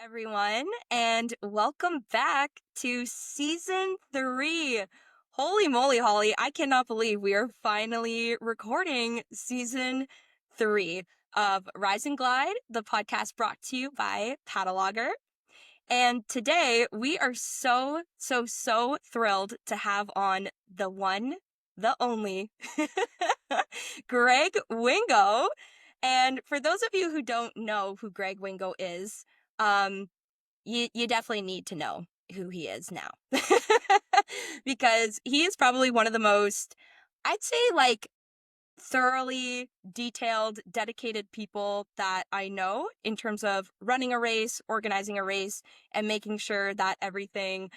everyone, and welcome back to season three. Holy moly, Holly, I cannot believe we are finally recording season three of Rise and Glide, the podcast brought to you by Paddlogger. And today we are so thrilled to have on the one, the only, Greg Wingo. And for those of you who don't know who Greg Wingo is, um, you definitely need to know who he is now. Because he is probably one of the most, I'd say, like, thoroughly detailed, dedicated people that I know in terms of running a race, organizing a race, and making sure that everything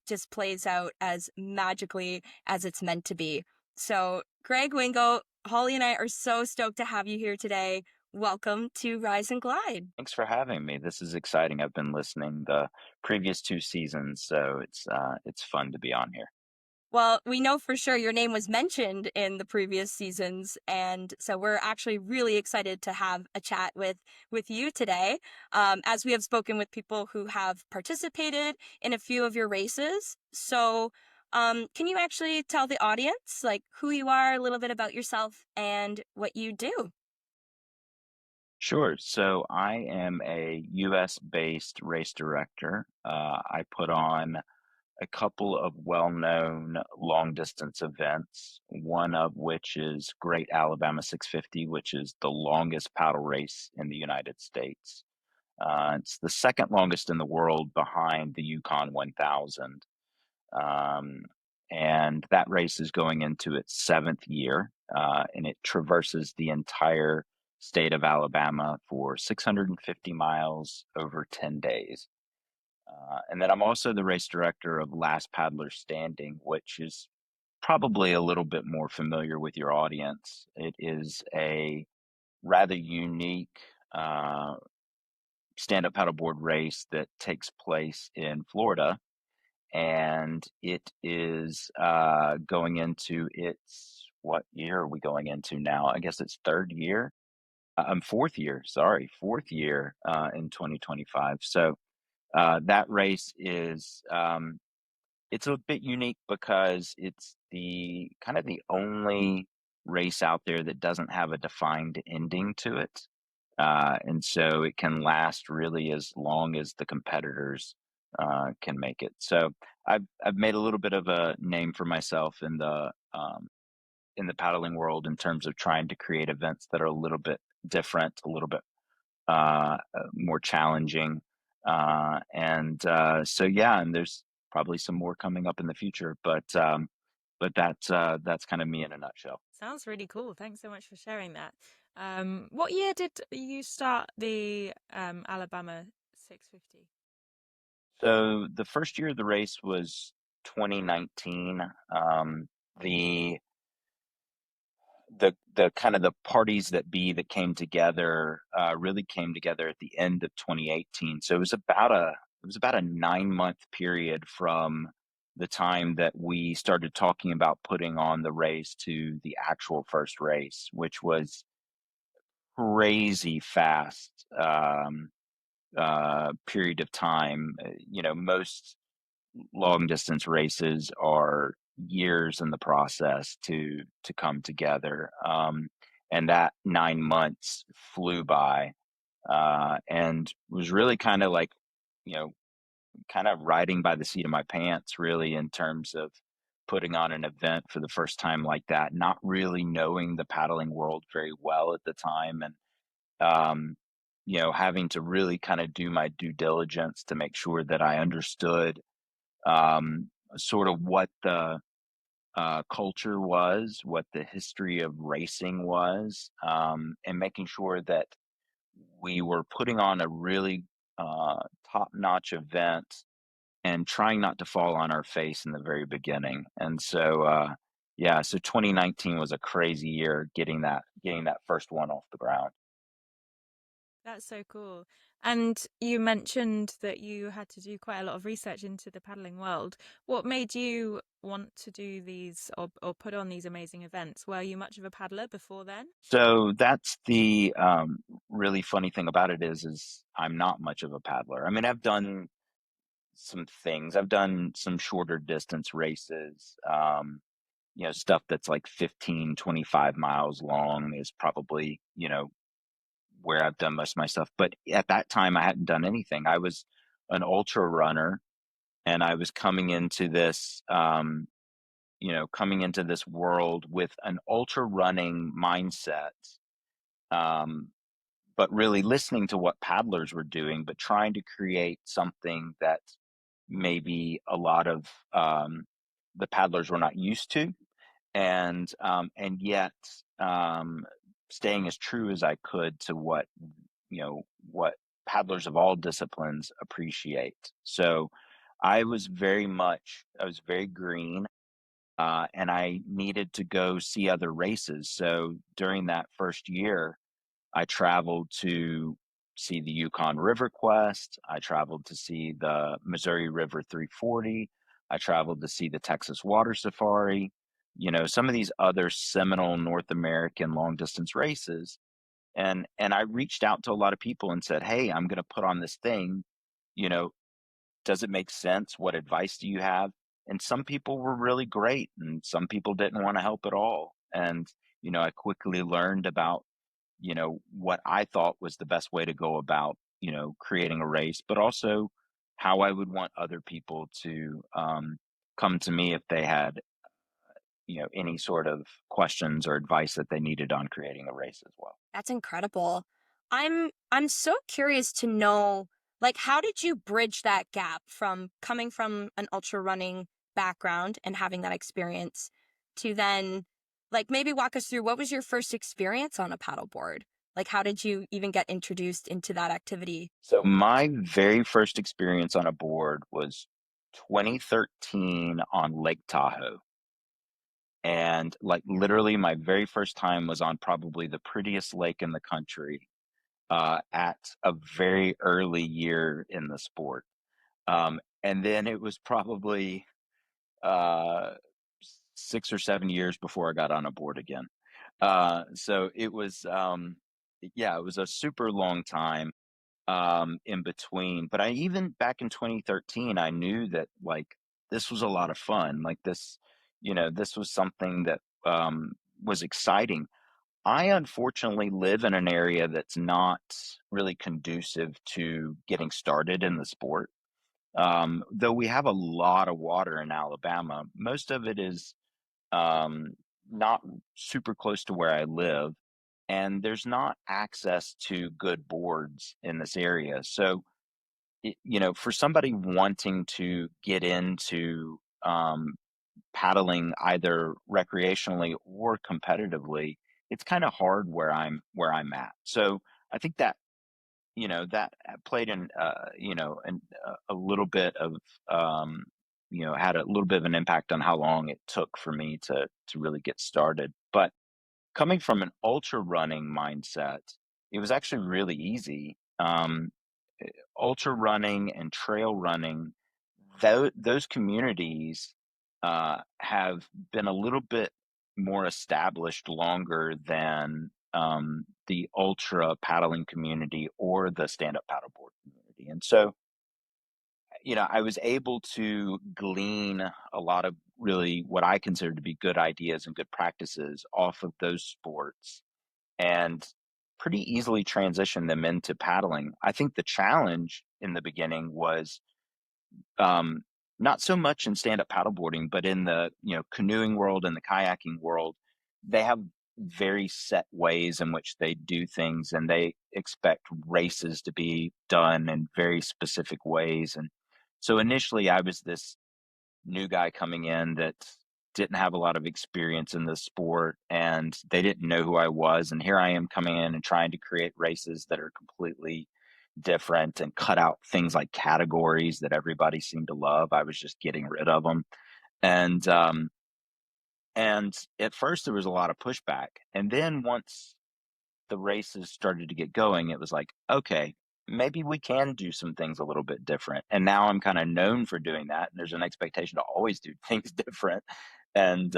just plays out as magically as it's meant to be. So, Greg Wingo, Holly and I are so stoked to have you here today. Welcome to Rise and Glide. Thanks for having me. This is exciting. I've been listening the previous two seasons, so it's fun to be on here. Well, we know for sure your name was mentioned in the previous seasons, and so we're actually really excited to have a chat with you today, as we have spoken with people who have participated in a few of your races. So, can you actually tell the audience like who you are, a little bit about yourself, and what you do? Sure. So I am a US based race director. I put on a couple of well-known long distance events, one of which is Great Alabama 650, which is the longest paddle race in the United States. It's the second longest in the world behind the Yukon 1000. Um, and that race is going into its seventh year, and it traverses the entire state of Alabama for 650 miles over 10 days. And then I'm also the race director of Last Paddler Standing, which is probably a little bit more familiar with your audience. It is a rather unique stand up paddleboard race that takes place in Florida, and it is going into its, what year are we going into now? I guess it's third year. Fourth year. Sorry, fourth year in 2025. So that race is it's a bit unique because it's the kind of the only race out there that doesn't have a defined ending to it. And so it can last really as long as the competitors can make it. So I've made a little bit of a name for myself in the paddling world in terms of trying to create events that are a little bit different, a little bit more challenging, so yeah, and there's probably some more coming up in the future, but that's kind of me in a nutshell. Sounds really cool. Thanks so much for sharing that. What year did you start the Alabama 650? So the first year of the race was 2019. The the kind of the parties that came together really came together at the end of 2018. So it was about a 9 month period from the time that we started talking about putting on the race to the actual first race, which was crazy fast period of time. Most long distance races are years in the process to come together. And that 9 months flew by, and was really kind of like, you know, kind of riding by the seat of my pants, really, in terms of putting on an event for the first time like that, not really knowing the paddling world very well at the time, and um, having to really kind of do my due diligence to make sure that I understood sort of what the culture was, what the history of racing was, and making sure that we were putting on a really top notch event and trying not to fall on our face in the very beginning. And so, yeah, so 2019 was a crazy year getting that first one off the ground. That's so cool. And you mentioned that you had to do quite a lot of research into the paddling world. What made you want to do these or put on these amazing events? Were you much of a paddler before then? So that's the really funny thing about it is I'm not much of a paddler. I mean, I've done some things. I've done some shorter distance races. Stuff that's like 15, 25 miles long is probably, where I've done most of my stuff. But at that time, I hadn't done anything. I was an ultra runner, and I was coming into this world with an ultra running mindset. Um, but really listening to what paddlers were doing, but trying to create something that maybe a lot of the paddlers were not used to, and yet um, staying as true as I could to what paddlers of all disciplines appreciate. So I was very green, and I needed to go see other races. So during that first year, I traveled to see the Yukon River Quest. I traveled to see the Missouri River 340. I traveled to see the Texas Water Safari, some of these other seminal North American long distance races. And I reached out to a lot of people and said, "Hey, I'm going to put on this thing. You know, does it make sense? What advice do you have?" And some people were really great, and some people didn't want to help at all. And I quickly learned about what I thought was the best way to go about, creating a race, but also how I would want other people to come to me if they had, any sort of questions or advice that they needed on creating a race as well. That's incredible. I'm so curious to know, like, how did you bridge that gap from coming from an ultra running background and having that experience to then, like, maybe walk us through what was your first experience on a paddleboard? Like, how did you even get introduced into that activity? So my very first experience on a board was 2013 on Lake Tahoe. And like literally my very first time was on probably the prettiest lake in the country, at a very early year in the sport. And then it was probably uh, 6 or 7 years before I got on a board again. So yeah, it was a super long time in between. But I even back in 2013, I knew that like this was a lot of fun. Like this was something that was exciting. I unfortunately live in an area that's not really conducive to getting started in the sport. Though we have a lot of water in Alabama, most of it is um, not super close to where I live, and there's not access to good boards in this area. So, for somebody wanting to get into paddling either recreationally or competitively, it's kind of hard where I'm at. So I think that played in a little bit of had a little bit of an impact on how long it took for me to really get started. But coming from an ultra running mindset, it was actually really easy. Ultra running and trail running, those communities have been a little bit more established longer than the ultra paddling community or the stand up paddleboard community. And so, I was able to glean a lot of really what I consider to be good ideas and good practices off of those sports and pretty easily transition them into paddling. I think the challenge in the beginning was um, not so much in stand-up paddleboarding, but in the canoeing world and the kayaking world, they have very set ways in which they do things, and they expect races to be done in very specific ways. And so initially, I was this new guy coming in that didn't have a lot of experience in the sport, and they didn't know who I was. And here I am coming in and trying to create races that are completely different and cut out things like categories that everybody seemed to love. I was just getting rid of them. And at first there was a lot of pushback. And then once the races started to get going, it was like, okay, maybe we can do some things a little bit different. And now I'm kind of known for doing that. And there's an expectation to always do things different. And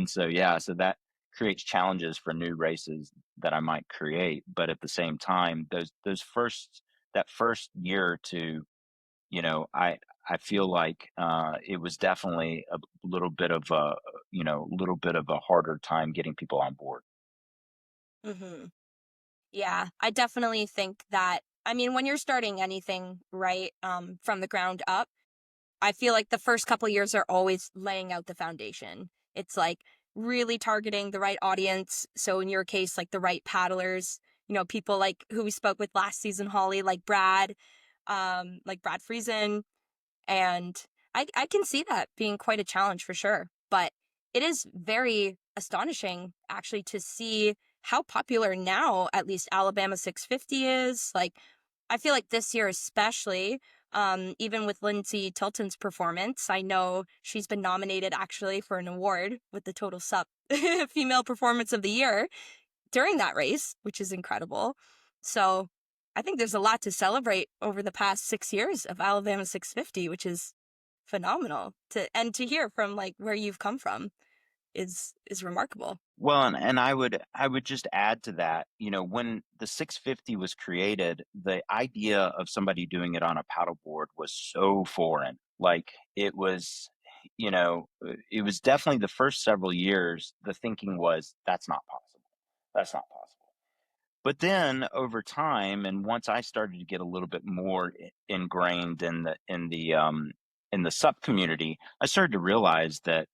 so yeah, so that creates challenges for new races that I might create. But at the same time, that first year or two, I feel like it was definitely a little bit of little bit of a harder time getting people on board. Hmm. Yeah, I definitely think that. I mean, when you're starting anything, right, from the ground up, I feel like the first couple years are always laying out the foundation. It's like really targeting the right audience. So in your case, like the right paddlers, people like who we spoke with last season, Holly, like Brad Friesen, and I can see that being quite a challenge for sure. But it is very astonishing actually to see how popular now at least Alabama 650 is. Like I feel like this year especially, even with Lindsay Tilton's performance, I know she's been nominated actually for an award with the Total Sup Female Performance of the Year during that race, which is incredible. So I think there's a lot to celebrate over the past 6 years of Alabama 650, which is phenomenal to hear from like where you've come from is remarkable. Well, and I would just add to that, when the 650 was created, the idea of somebody doing it on a paddleboard was so foreign. Like it was definitely the first several years, the thinking was that's not possible. That's not possible. But then over time, and once I started to get a little bit more ingrained in the sub community, I started to realize that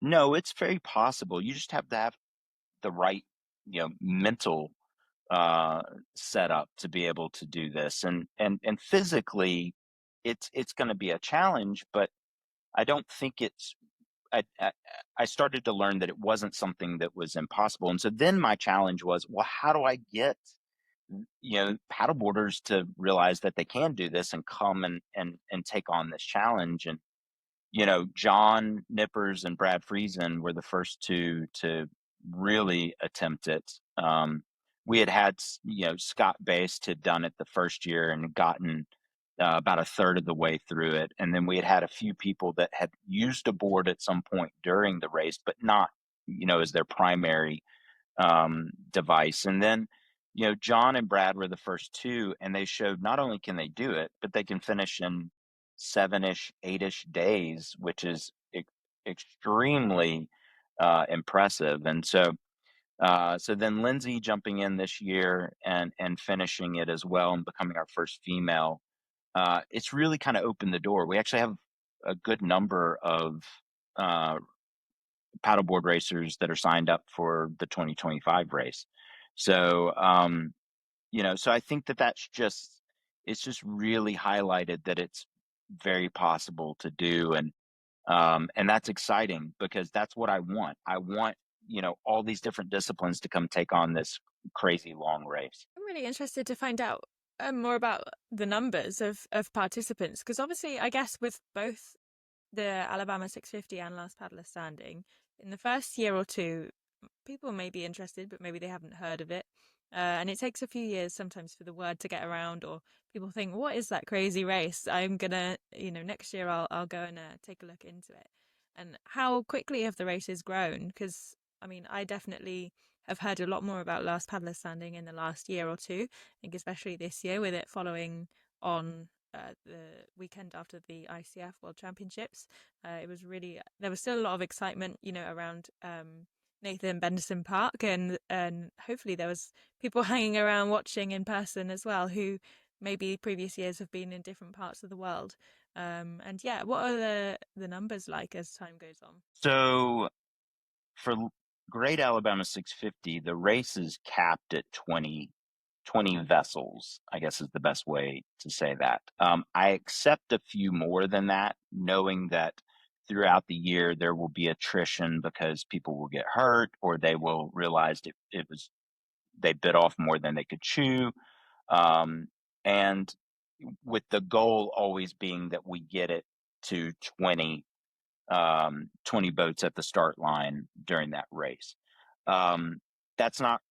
no, it's very possible. You just have to have the right, mental uh setup to be able to do this. And physically it's going to be a challenge, but I don't think it's I started to learn that it wasn't something that was impossible. And so then my challenge was, well, how do I get paddleboarders to realize that they can do this and come and take on this challenge? And John Nippers and Brad Friesen were the first two to really attempt it. We had, Scott Based had done it the first year and gotten about a third of the way through it. And then we had a few people that had used a board at some point during the race, but not, as their primary device. And then, John and Brad were the first two, and they showed not only can they do it, but they can finish in 7-ish, 8-ish days, which is extremely impressive. And so then Lindsay jumping in this year and finishing it as well and becoming our first female, it's really kind of opened the door. We actually have a good number of uh, paddleboard racers that are signed up for the 2025 race. So, so I think that it's just really highlighted that it's very possible to do. And that's exciting because that's what I want. I want, all these different disciplines to come take on this crazy long race. I'm really interested to find out more about the numbers of participants because obviously, I guess with both the Alabama 650 and Last Paddler Standing, in the first year or two, people may be interested, but maybe they haven't heard of it. And it takes a few years sometimes for the word to get around, or people think, "What is that crazy race? I'm gonna, next year I'll go and take a look into it." And how quickly have the races grown? Because I mean, I definitely have heard a lot more about Last Paddler Standing in the last year or two. I think especially this year with it following on the weekend after the ICF World Championships. It was really there was still a lot of excitement, around Nathan Benderson Park, and hopefully there was people hanging around watching in person as well, who maybe previous years have been in different parts of the world. And yeah, what are the numbers like as time goes on? So for Great Alabama 650, the race is capped at 20 vessels, I guess is the best way to say that. I accept a few more than that, knowing that throughout the year there will be attrition because people will get hurt or they will realize they bit off more than they could chew. Um, and with the goal always being that we get it to 20 boats at the start line during that race. Um, that's not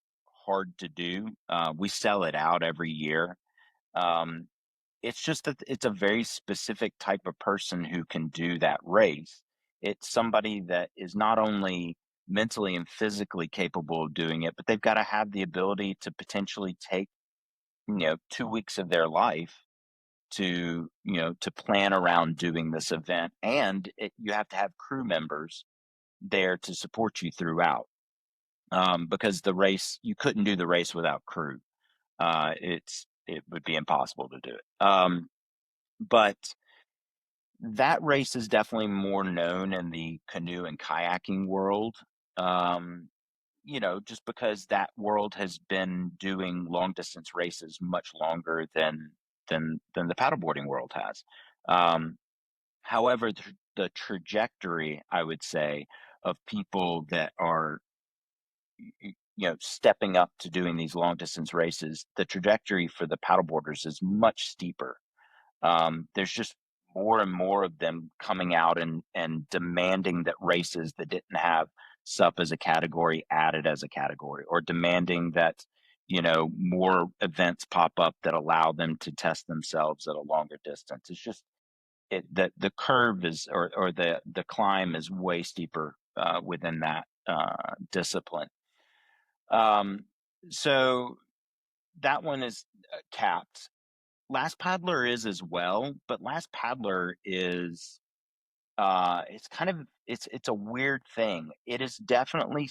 hard to do. We sell it out every year. Um, it's just that it's a very specific type of person who can do that race. It's somebody that is not only mentally and physically capable of doing it, but they've got to have the ability to potentially take, 2 weeks of their life to, to plan around doing this event. And you have to have crew members there to support you throughout, because the race, you couldn't do the race without crew. It would be impossible to do it. But that race is definitely more known in the canoe and kayaking world. Um, just because that world has been doing long distance races much longer than the paddleboarding world has. Um, However, the trajectory, I would say, of people that are stepping up to doing these long distance races, the trajectory for the paddleboarders is much steeper. There's just more and more of them coming out and demanding that races that didn't have SUP as a category added as a category, or demanding that more events pop up that allow them to test themselves at a longer distance. It's just the curve is, or the climb is way steeper within that discipline. Um, so that one is capped. Last Paddler is as well, but Last Paddler is it's kind of it's a weird thing. It is definitely,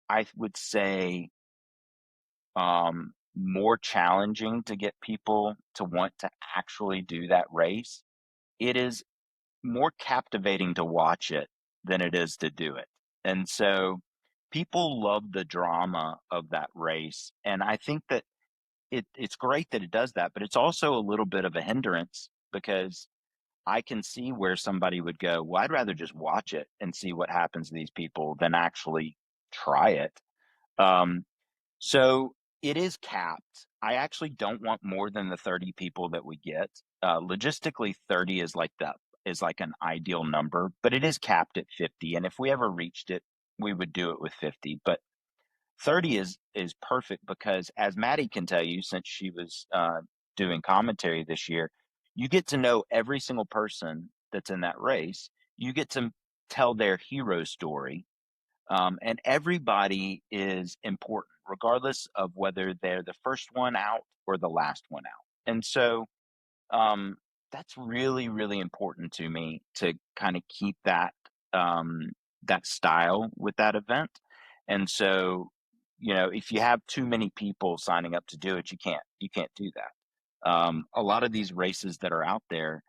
I would say, more challenging to get people to want to actually do that race. It is more captivating to watch it than it is to do it. And so people love the drama of that race. And I think that it's great that it does that, but it's also a little bit of a hindrance, because I can see where somebody would go, well, I'd rather just watch it and see what happens to these people than actually try it. Um, so it is capped. I actually don't want more than the 30 people that we get. Logistically, 30 is like an ideal number, but it is capped at 50. And if we ever reached it, we would do it with 50. But 30 is perfect, because, as Maddi can tell you, since she was doing commentary this year, you get to know every single person that's in that race. You get to tell their hero story, and everybody is important, regardless of whether they're the first one out or the last one out. And so um, that's really, really important to me, to kind of keep that style with that event. And so, if you have too many people signing up to do it, you can't do that. A lot of these races that are out there,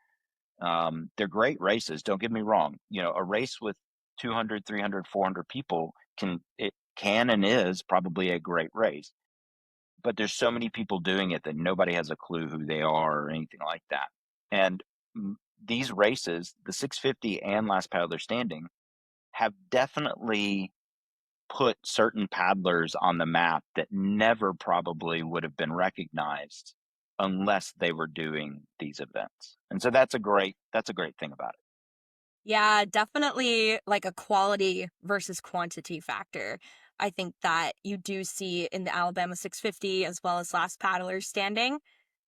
they're great races. Don't get me wrong. A race with 200, 300, 400 people can and is probably a great race, but there's so many people doing it that nobody has a clue who they are or anything like that. And these races, the 650 and Last Paddler Standing, have definitely put certain paddlers on the map that never probably would have been recognized unless they were doing these events. And so that's a great thing about it. Yeah, definitely like a quality versus quantity factor. I think that you do see in the Alabama 650 as well as Last Paddler Standing.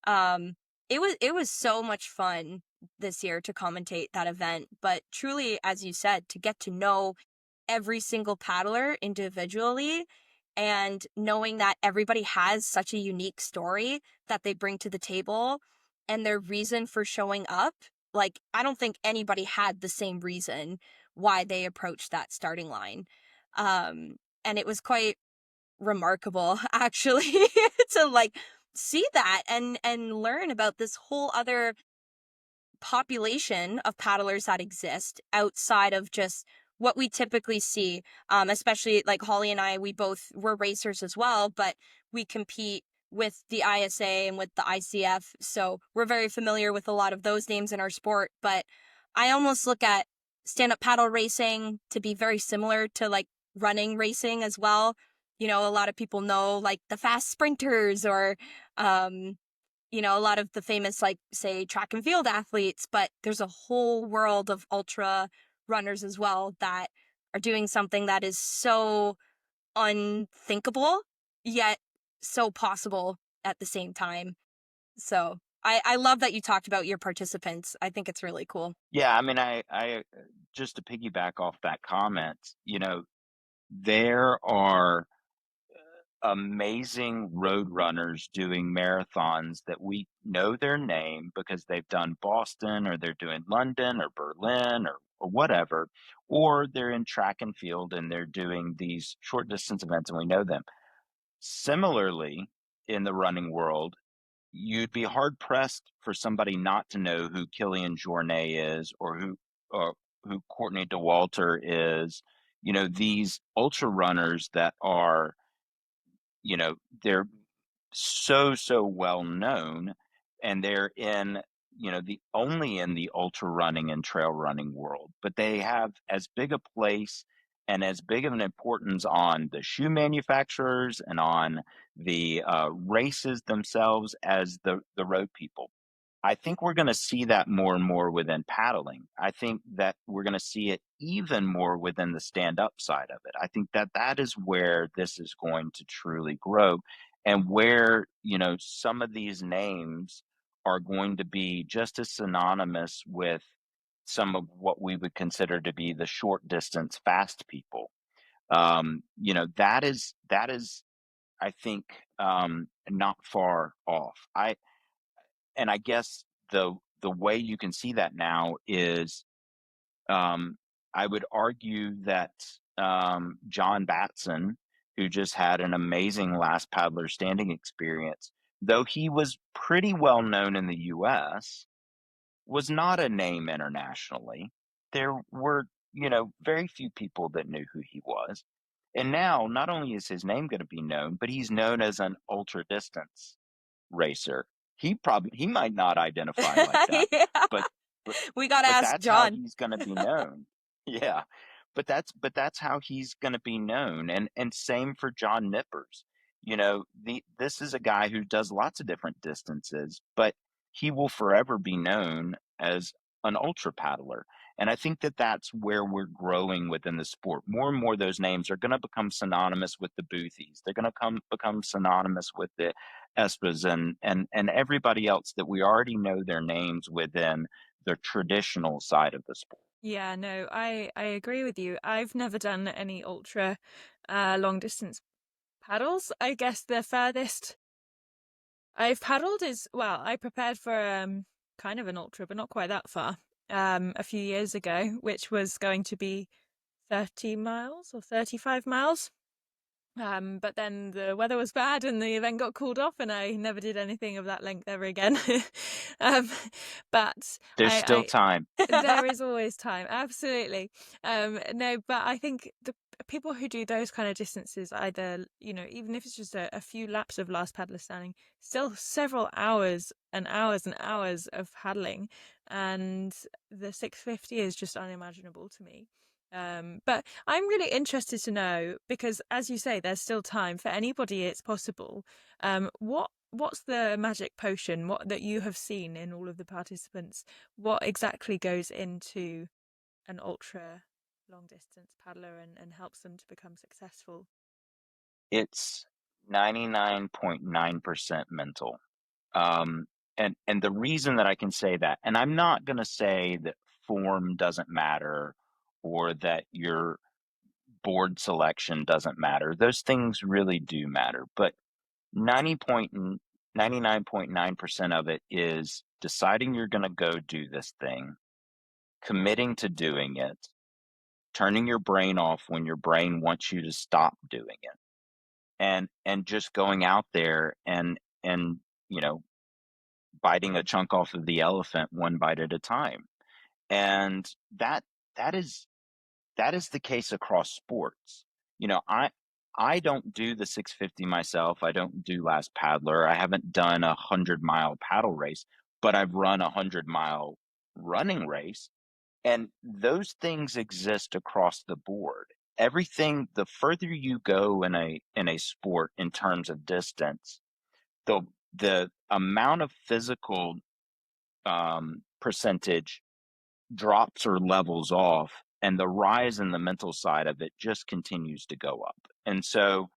Um, it was so much fun this year to commentate that event, but truly, as you said, to get to know every single paddler individually, and knowing that everybody has such a unique story that they bring to the table and their reason for showing up. Like, I don't think anybody had the same reason why they approached that starting line. And it was quite remarkable, actually, to like see that and learn about this whole other population of paddlers that exist outside of just what we typically see. Especially like Holly and I, we're racers as well, but we compete with the ISA and with the ICF, so we're very familiar with a lot of those names in our sport. But I almost look at stand-up paddle racing to be very similar to like running racing as well. A lot of people know like the fast sprinters, or a lot of the famous, like, say, track and field athletes, but there's a whole world of ultra runners as well that are doing something that is so unthinkable, yet so possible at the same time. So I love that you talked about your participants. I think it's really cool. Yeah, I mean, I just to piggyback off that comment, there are amazing road runners doing marathons that we know their name because they've done Boston or they're doing London or Berlin or whatever, or they're in track and field and they're doing these short distance events and we know them. Similarly, in the running world, you'd be hard pressed for somebody not to know who Killian Jornet is or who Courtney Dauwalter is. These ultra runners that are, they're so well known, and they're in, the only in the ultra running and trail running world, but they have as big a place and as big of an importance on the shoe manufacturers and on the races themselves as the road people. I think we're going to see that more and more within paddling. I think that we're going to see it even more within the stand up side of it. I think that that is where this is going to truly grow, and where, some of these names are going to be just as synonymous with some of what we would consider to be the short distance fast people. That is, I think, not far off. I guess the way you can see that now is, um, I would argue that, John Batson, who just had an amazing last paddler standing experience, though he was pretty well known in the US, was not a name internationally. There were, very few people that knew who he was. And now, not only is his name going to be known, but he's known as an ultra distance racer. He might not identify like that, Yeah. but but We got to but ask that's how John. he's going to be known. Yeah. But that's how he's going to be known, and same for John Nippers. This is a guy who does lots of different distances, but he will forever be known as an ultra paddler. And I think that that's where we're growing within the sport. More and more, those names are going to become synonymous with the Boothies. They're going to become synonymous with the Espas and everybody else that we already know their names within the traditional side of the sport. Yeah, no, I agree with you. I've never done any ultra long distance paddles. I guess the furthest I've paddled is, well, I prepared for kind of an ultra, but not quite that far. A few years ago, which was going to be 30 miles or 35 miles. But then the weather was bad and the event got called off, and I never did anything of that length ever again. um, but There's still I time. there is always time, absolutely. No, but I think the people who do those kind of distances, either, even if it's just a few laps of last paddler standing, still several hours and hours and hours of paddling, and the 650 is just unimaginable to me. But I'm really interested to know, because as you say, there's still time for anybody. It's possible. What's the magic potion? What that you have seen in all of the participants? What exactly goes into an ultra long distance paddler and helps them to become successful? It's 99.9% mental. Um, and the reason that I can say that, and I'm not going to say that form doesn't matter or that your board selection doesn't matter. Those things really do matter, but 99.9% of it is deciding you're going to go do this thing, committing to doing it, turning your brain off when your brain wants you to stop doing it, and just going out there and you know biting a chunk off of the elephant one bite at a time. And that is that is the case across sports. I don't do the 650 myself. I don't do last paddler. I haven't done 100-mile paddle race, but I've run 100-mile running race. And those things exist across the board. Everything, the further you go in a sport in terms of distance, the the amount of physical percentage drops or levels off, and the rise in the mental side of it just continues to go up. And so,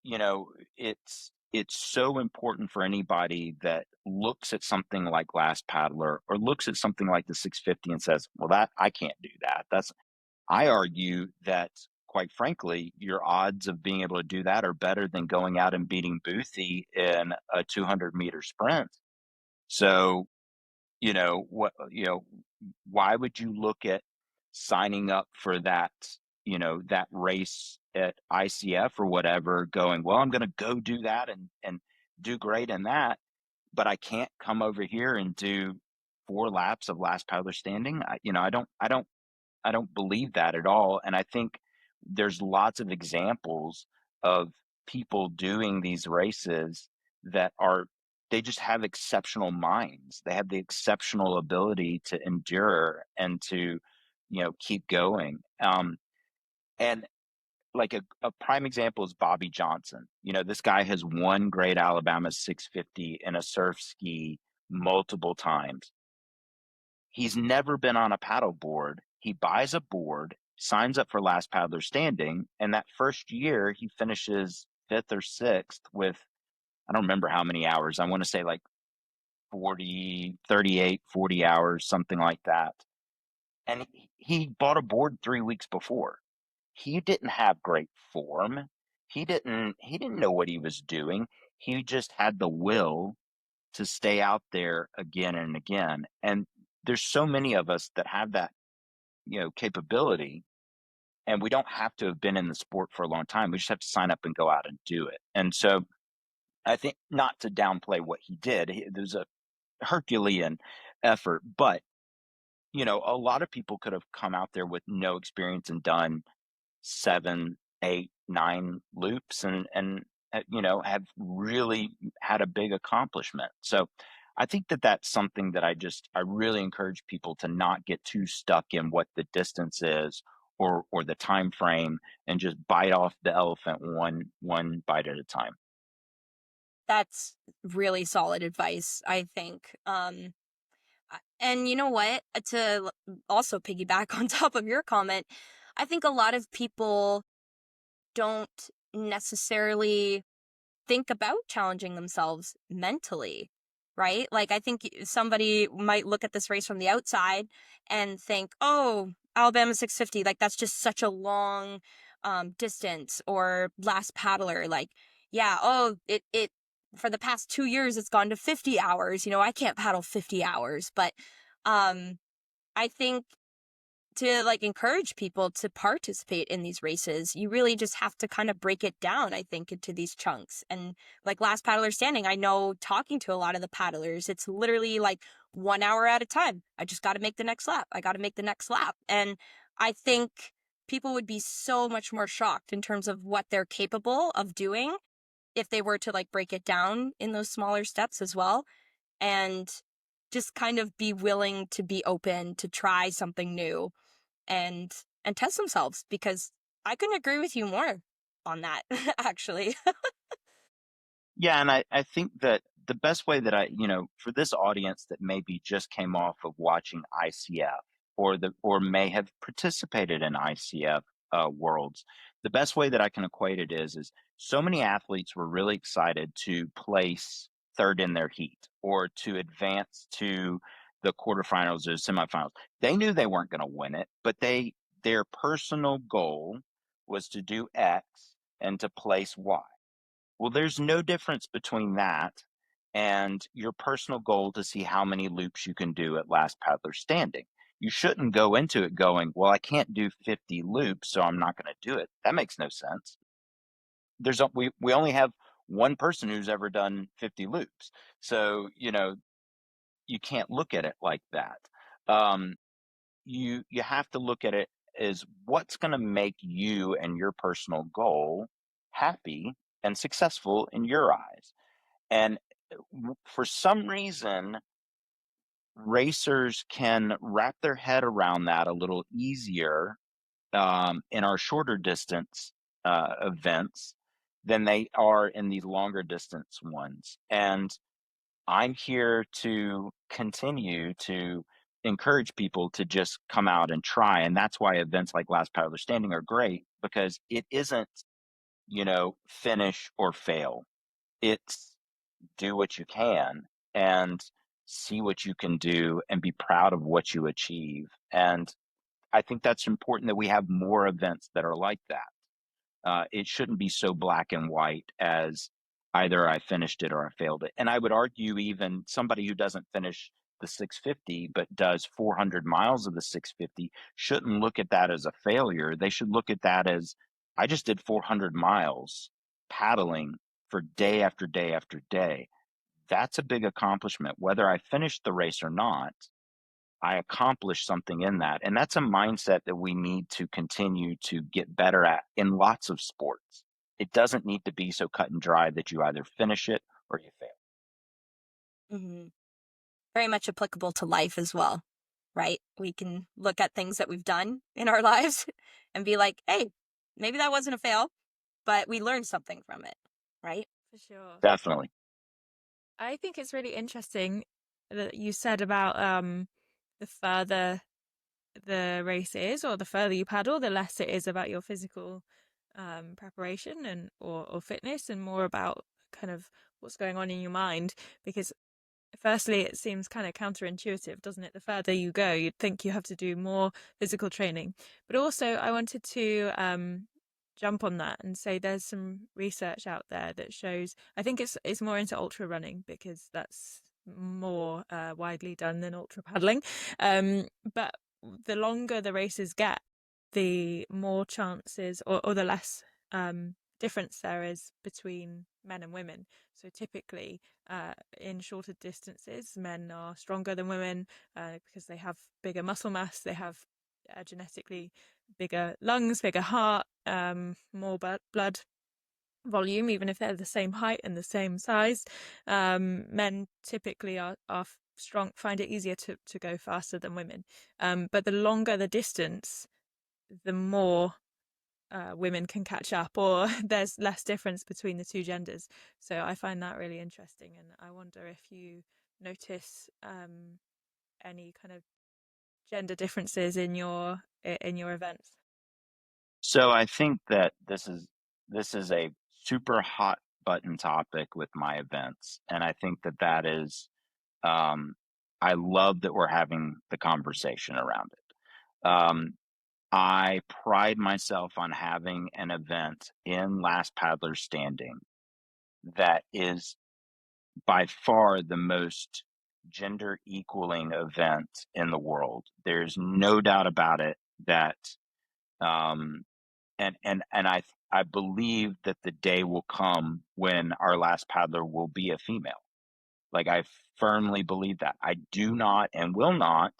you know, it's it's so important for anybody that looks at something like Last Paddler or looks at something like the 650 and says, well, that I can't do that. I argue that, quite frankly, your odds of being able to do that are better than going out and beating Boothie in a 200-meter sprint. So, why would you look at signing up for that, that race at ICF or whatever, going, well, I'm going to go do that and do great in that, but I can't come over here and do 4 laps of last paddler standing. I don't believe that at all. And I think there's lots of examples of people doing these races that they just have exceptional minds. They have the exceptional ability to endure and to, keep going. And like a prime example is Bobby Johnson. This guy has won Great Alabama 650 in a surf ski multiple times. He's never been on a paddle board. He buys a board, signs up for Last Paddler Standing, and that first year he finishes fifth or sixth with, I don't remember how many hours. I want to say like 40, 38, 40 hours, something like that. And he bought a board 3 weeks before. He didn't have great form. He didn't know what he was doing. He just had the will to stay out there again and again. And there's so many of us that have that, capability, and we don't have to have been in the sport for a long time. We just have to sign up and go out and do it. And so I think, not to downplay what he did, there's a Herculean effort, but a lot of people could have come out there with no experience and done 7, 8, 9 loops and have really had a big accomplishment. So I think that that's something that I really encourage people to not get too stuck in what the distance is or the time frame, and just bite off the elephant one bite at a time. That's really solid advice, I think. And you know what? Also piggyback on top of your comment, I think a lot of people don't necessarily think about challenging themselves mentally, right? Like, I think somebody might look at this race from the outside and think, oh, Alabama 650, like, that's just such a long distance. Or Last Paddler, like, yeah, oh, it, for the past 2 years, it's gone to 50 hours. I can't paddle 50 hours. But I think to like encourage people to participate in these races, you really just have to kind of break it down, I think, into these chunks. And like Last Paddler Standing, I know talking to a lot of the paddlers, it's literally like 1 hour at a time. I just got to make the next lap. I got to make the next lap. And I think people would be so much more shocked in terms of what they're capable of doing if they were to like break it down in those smaller steps as well. And just kind of be willing to be open to try something new and test themselves, because I couldn't agree with you more on that actually. Yeah, and I think that the best way that for this audience that maybe just came off of watching ICF, or may have participated in ICF worlds, the best way that I can equate it is so many athletes were really excited to place third in their heat or to advance to the quarterfinals or semifinals. They knew they weren't going to win it, but their personal goal was to do X and to place Y. Well, there's no difference between that and your personal goal to see how many loops you can do at Last Paddler Standing. You shouldn't go into it going, well, I can't do 50 loops, so I'm not going to do it. That makes no sense. We only have one person who's ever done 50 loops. So, you can't look at it like that. You have to look at it as what's going to make you and your personal goal happy and successful in your eyes. And for some reason, racers can wrap their head around that a little easier in our shorter distance events than they are in these longer distance ones. And I'm here to continue to encourage people to just come out and try. And that's why events like Last Paddler Standing are great, because it isn't, finish or fail. It's do what you can and see what you can do and be proud of what you achieve. And I think that's important that we have more events that are like that. It shouldn't be so black and white as either I finished it or I failed it. And I would argue even somebody who doesn't finish the 650 but does 400 miles of the 650 shouldn't look at that as a failure. They should look at that as I just did 400 miles paddling for day after day after day. That's a big accomplishment. Whether I finished the race or not, I accomplished something in that. And that's a mindset that we need to continue to get better at in lots of sports. It doesn't need to be so cut and dry that you either finish it or you fail. Hmm. Very much applicable to life as well, right? We can look at things that we've done in our lives and be like, hey, maybe that wasn't a fail, but we learned something from it, right? For sure. Definitely. I think it's really interesting that you said about the further the race is, or the further you paddle, the less it is about your physical preparation and or fitness, and more about kind of what's going on in your mind. Because firstly, it seems kind of counterintuitive, doesn't it? The further you go, you'd think you have to do more physical training. But also, I wanted to jump on that and say there's some research out there that shows. I think it's more into ultra running because that's more widely done than ultra paddling. But the longer the races get, the more chances or the less difference there is between men and women. So typically, in shorter distances, men are stronger than women because they have bigger muscle mass, they have genetically bigger lungs, bigger heart, more blood volume, even if they're the same height and the same size. Men typically are strong, find it easier to go faster than women. But the longer the distance, the more women can catch up, or there's less difference between the two genders. So I find that really interesting, and I wonder if you notice any kind of gender differences in your events. So I think that this is a super hot button topic with my events. And I think that that is um I love that we're having the conversation around it. I pride myself on having an event in Last Paddler Standing that is by far the most gender equaling event in the world. There's no doubt about it that um and I believe that the day will come when our last paddler will be a female. Like, I firmly believe that. I do not and will not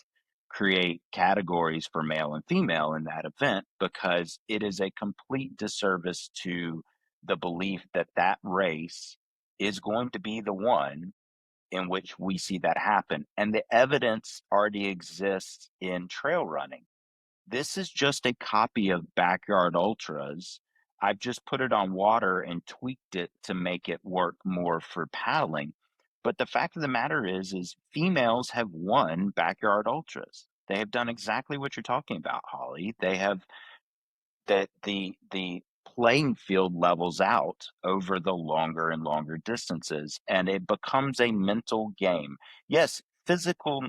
create categories for male and female in that event because it is a complete disservice to the belief that that race is going to be the one in which we see that happen. And the evidence already exists in trail running. This is just a copy of Backyard Ultras. I've just put it on water and tweaked it to make it work more for paddling. But the fact of the matter is females have won Backyard Ultras. They have done exactly what you're talking about, Holly. They have that the playing field levels out over the longer and longer distances, and it becomes a mental game. Yes, physical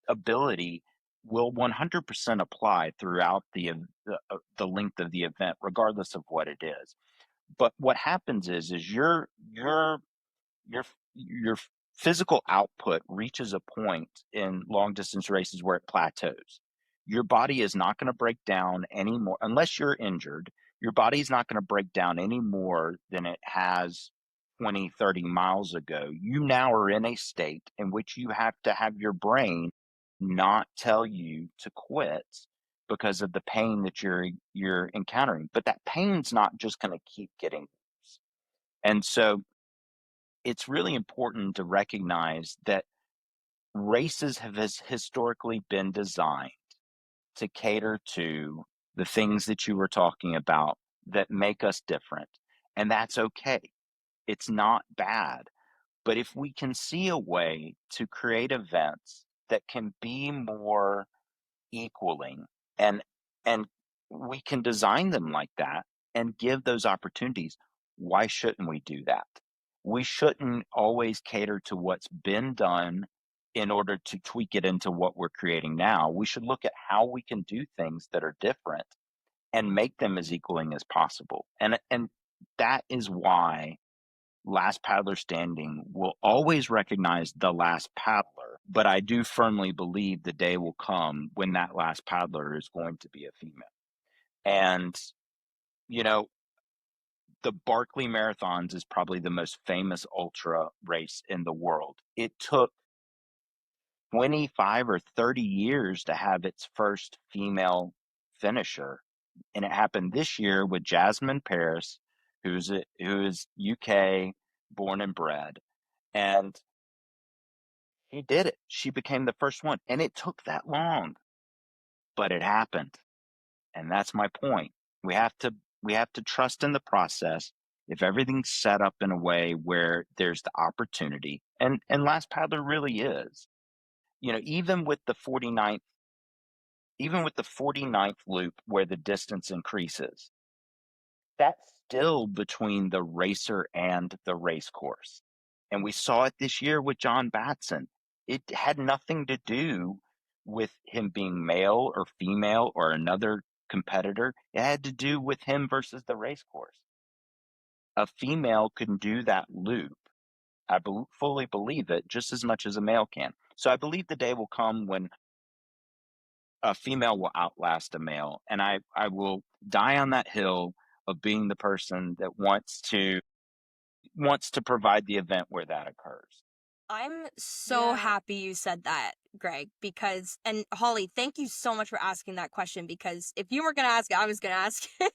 ability will 100% apply throughout the length of the event, regardless of what it is. But what happens is your physical output reaches a point in long distance races where it plateaus. Your body is not going to break down anymore unless you're injured. Your body's not going to break down any more than it has 20, 30 miles ago. You now are in a state in which you have to have your brain not tell you to quit because of the pain that you're encountering. But that pain's not just going to keep getting worse. And so it's really important to recognize that races have historically been designed to cater to the things that you were talking about that make us different. And that's okay. It's not bad. But if we can see a way to create events that can be more equaling and and we can design them like that and give those opportunities, why shouldn't we do that? we shouldn't always cater to what's been done in order to tweak it into what we're creating now. We should look at how we can do things that are different and make them as equaling as possible. And that is why last paddler standing will always recognize the last paddler, but I do firmly believe the day will come when that last paddler is going to be a female. And, you know, the Barkley Marathons is probably the most famous ultra race in the world. It took 25 or 30 years to have its first female finisher. And it happened this year with Jasmine Paris, who is UK born and bred. And she did it. She became the first one. And it took that long, but it happened. And that's my point. We have to we have to trust in the process. If everything's set up in a way where there's the opportunity, and Last Paddler really is, even with the 49th, even with the 49th loop where the distance increases, that's still between the racer and the race course. And we saw it this year with John Batson. It had nothing to do with him being male or female or another competitor. It had to do with him versus the race course. A female can do that loop. Fully believe it just as much as a male can. So I believe the day will come when a female will outlast a male, and I will die on that hill of being the person that wants to provide the event where that occurs. I'm so Yeah. happy you said that, Greg, because, and Holly, thank you so much for asking that question, because if you were going to ask it, I was going to ask it.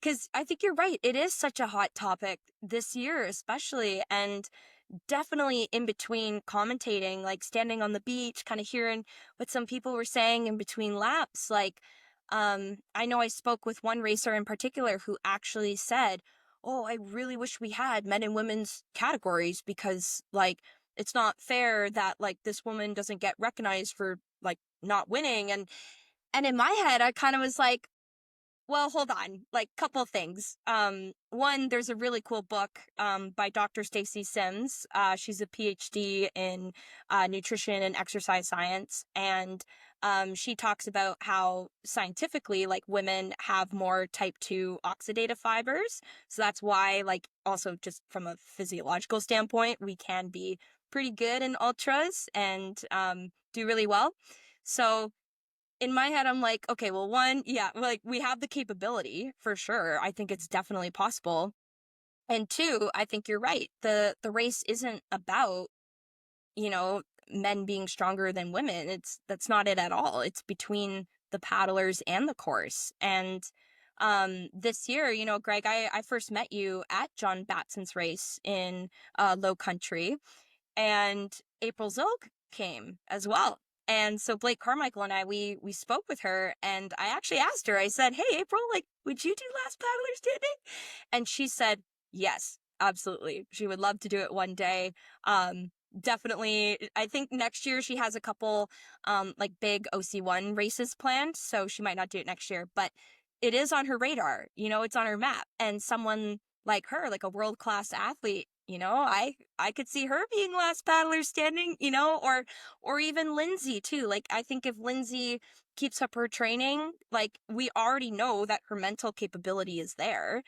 Because I think you're right. It is such a hot topic this year, especially, and definitely in between commentating, like standing on the beach, kind of hearing what some people were saying in between laps. Like, I know I spoke with one racer in particular who actually said, "Oh, I really wish we had men and women's categories, because like it's not fair that like this woman doesn't get recognized for like not winning." And in my head, I kind of was like, well, hold on. Like, couple things. One, there's a really cool book by Dr. Stacy Sims. She's a PhD in nutrition and exercise science, and she talks about how scientifically, like, women have more type 2 oxidative fibers. So that's why, like, also just from a physiological standpoint, we can be pretty good in ultras and do really well. So in my head, I'm like, okay, well, one, yeah, like we have the capability for sure. I think it's definitely possible. And two, I think you're right. The race isn't about, you know, men being stronger than women. That's not it at all. It's between the paddlers and the course. And this year, Greg, I first met you at John Batson's race in Low Country, and April Zilk came as well. And so Blake Carmichael and we spoke with her, and I actually asked her, I said, "Hey, April, like, would you do Last Paddler Standing?" And she said, yes, absolutely. She would love to do it one day. Definitely. I think next year she has a couple, like big OC1 races planned. So she might not do it next year, but it is on her radar, it's on her map. And someone like her, like a world-class athlete, I could see her being Last Paddler Standing, or even Lindsay too. Like, I think if Lindsay keeps up her training, like, we already know that her mental capability is there.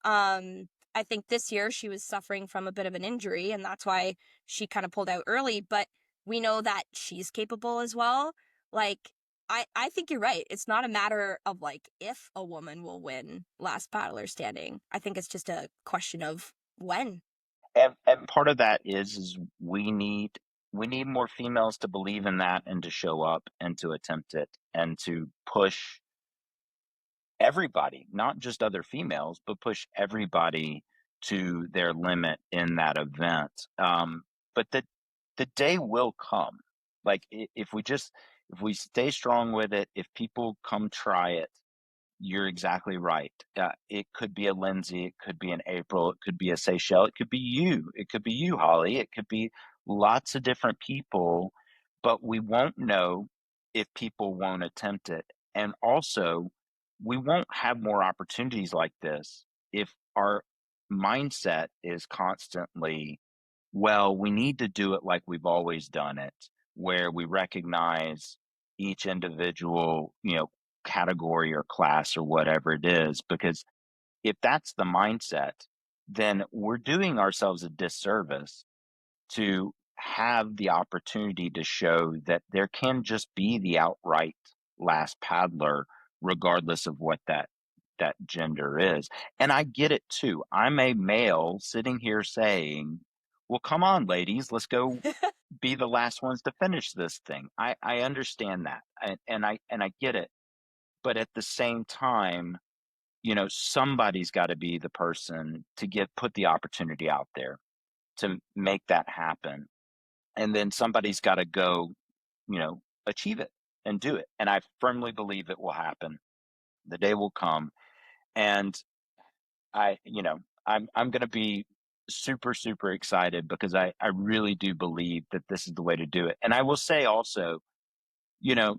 I think this year she was suffering from a bit of an injury, and that's why she kind of pulled out early, but we know that she's capable as well. Like, I think you're right. It's not a matter of like if a woman will win Last Paddler Standing. I think it's just a question of when. And part of that is we need more females to believe in that and to show up and to attempt it and to push everybody, not just other females, but push everybody to their limit in that event. But the day will come. Like, if we stay strong with it, if people come try it, you're exactly right. It could be a Lindsay, it could be an April, it could be a Seychelles, it could be you, Holly, it could be lots of different people, but we won't know if people won't attempt it. And also, we won't have more opportunities like this if our mindset is constantly, well, we need to do it like we've always done it, where we recognize each individual, category or class or whatever it is. Because if that's the mindset, then we're doing ourselves a disservice to have the opportunity to show that there can just be the outright last paddler, regardless of what that gender is. And I get it too. I'm a male sitting here saying, well, come on, ladies, let's go be the last ones to finish this thing. I understand that, and I get it. But at the same time, somebody's got to be the person to put the opportunity out there to make that happen. And then somebody's got to go, achieve it and do it. And I firmly believe it will happen. The day will come. And I, I'm going to be super, super excited because I really do believe that this is the way to do it. And I will say also, you know,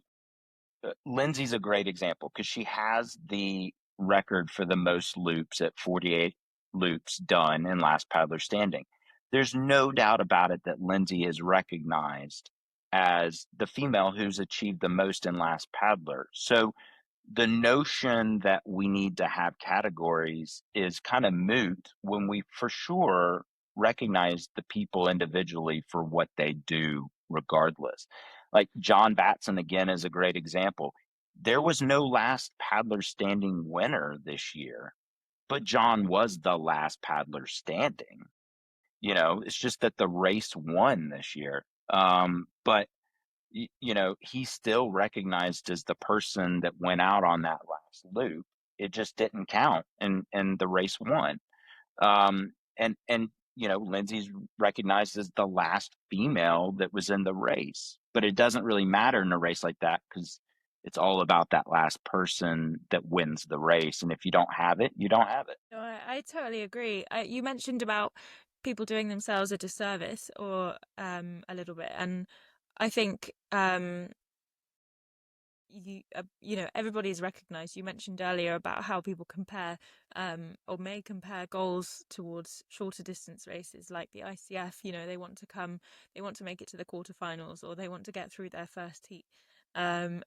Lindsay's a great example because she has the record for the most loops at 48 loops done in Last Paddler Standing. There's no doubt about it that Lindsay is recognized as the female who's achieved the most in Last Paddler. So the notion that we need to have categories is kind of moot when we for sure recognize the people individually for what they do regardless. Like John Batson again is a great example. There was no last paddler standing winner this year, but John was the last paddler standing. It's just that the race won this year. But he's still recognized as the person that went out on that last loop. It just didn't count, and the race won. And Lindsay's recognized as the last female that was in the race, but it doesn't really matter in a race like that because it's all about that last person that wins the race. And if you don't have it, you don't have it. No, I totally agree. You mentioned about people doing themselves a disservice or a little bit, and I think everybody's recognized. You mentioned earlier about how people compare or may compare goals towards shorter distance races like the ICF. They want to make it to the quarterfinals, or they want to get through their first heat. And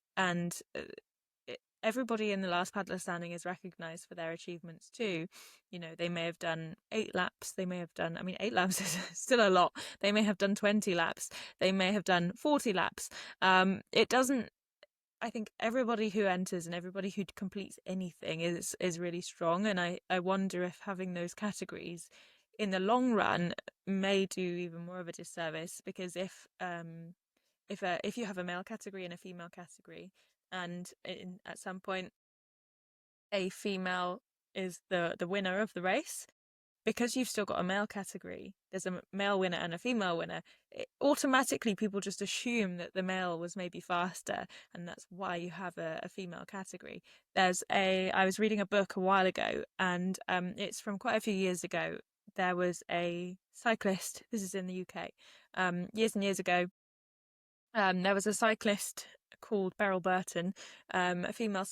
everybody in the last paddler standing is recognized for their achievements too. They may have done 8 laps. They may have done, I mean, 8 laps is still a lot. They may have done 20 laps. They may have done 40 laps. It doesn't, I think everybody who enters and everybody who completes anything is really strong. And I wonder if having those categories in the long run may do even more of a disservice, because if you have a male category and a female category, and at some point a female is the winner of the race, because you've still got a male category, there's a male winner and a female winner, automatically people just assume that the male was maybe faster, and that's why you have a female category. I was reading a book a while ago, and it's from quite a few years ago. There was a cyclist, this is in the UK, years and years ago. There was a cyclist called Beryl Burton, a female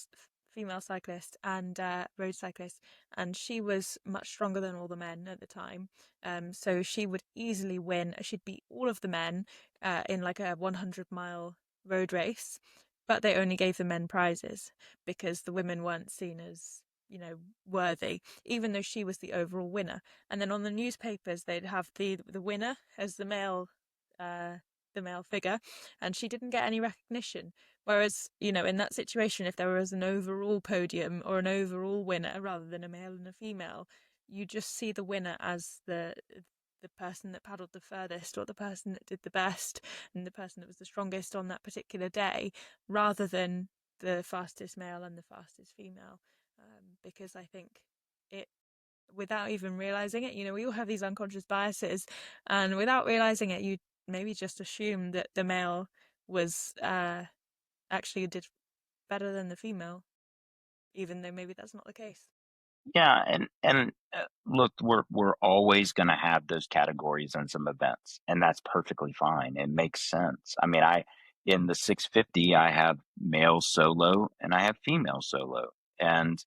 cyclist and road cyclist, and she was much stronger than all the men at the time. So she would easily win. She'd beat all of the men in like a 100-mile road race, but they only gave the men prizes because the women weren't seen as worthy, even though she was the overall winner. And then on the newspapers they'd have the winner as the male figure, and she didn't get any recognition. Whereas, in that situation, if there was an overall podium or an overall winner rather than a male and a female, you just see the winner as the person that paddled the furthest, or the person that did the best, and the person that was the strongest on that particular day, rather than the fastest male and the fastest female. Because I think it, without even realizing it, we all have these unconscious biases, and without realizing it, you maybe just assume that the male was actually did better than the female, even though maybe that's not the case. Yeah, and look, we're always going to have those categories in some events, and that's perfectly fine. It makes sense. I mean, I in the 650, I have male solo and I have female solo, and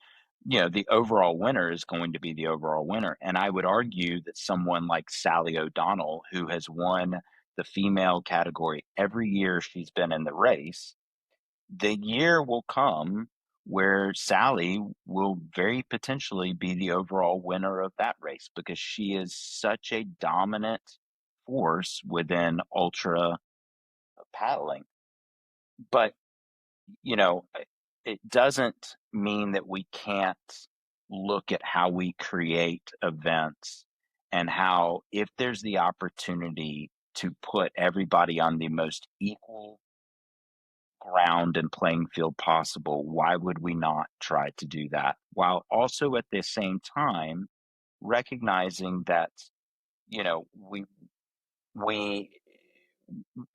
the overall winner is going to be the overall winner. And I would argue that someone like Sally O'Donnell, who has won the female category every year she's been in the race, the year will come where Sally will very potentially be the overall winner of that race because she is such a dominant force within ultra paddling. But you know, it doesn't mean that we can't look at how we create events and how, if there's the opportunity to put everybody on the most equal ground and playing field possible, why would we not try to do that? While also at the same time recognizing that, you know, we,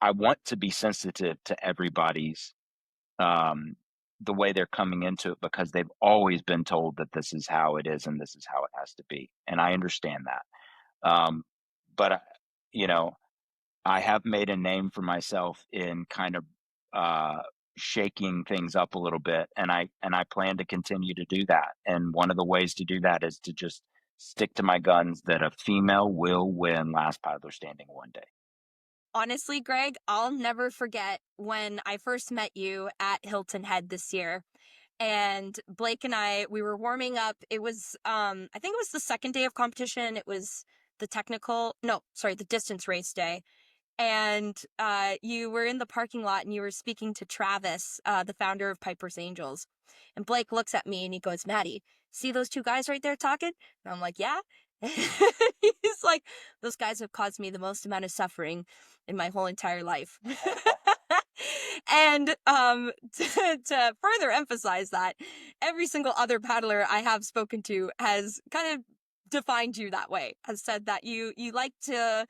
I want to be sensitive to everybody's um, the way they're coming into it because they've always been told that this is how it is and this is how it has to be. And I understand that. But, you know, I have made a name for myself in kind of uh, shaking things up a little bit. And I plan to continue to do that. And one of the ways to do that is to just stick to my guns that a female will win last paddler standing one day. Honestly, Greg, I'll never forget when I first met you at Hilton Head this year. And Blake and we were warming up. It was, I think it was the second day of competition. It was the distance race day. And you were in the parking lot and you were speaking to Travis, the founder of Piper's Angels. And Blake looks at me and he goes, Maddi, see those two guys right there talking? And I'm like, yeah. He's like, those guys have caused me the most amount of suffering in my whole entire life. And to further emphasize that, every single other paddler I have spoken to has kind of defined you that way, has said that you like to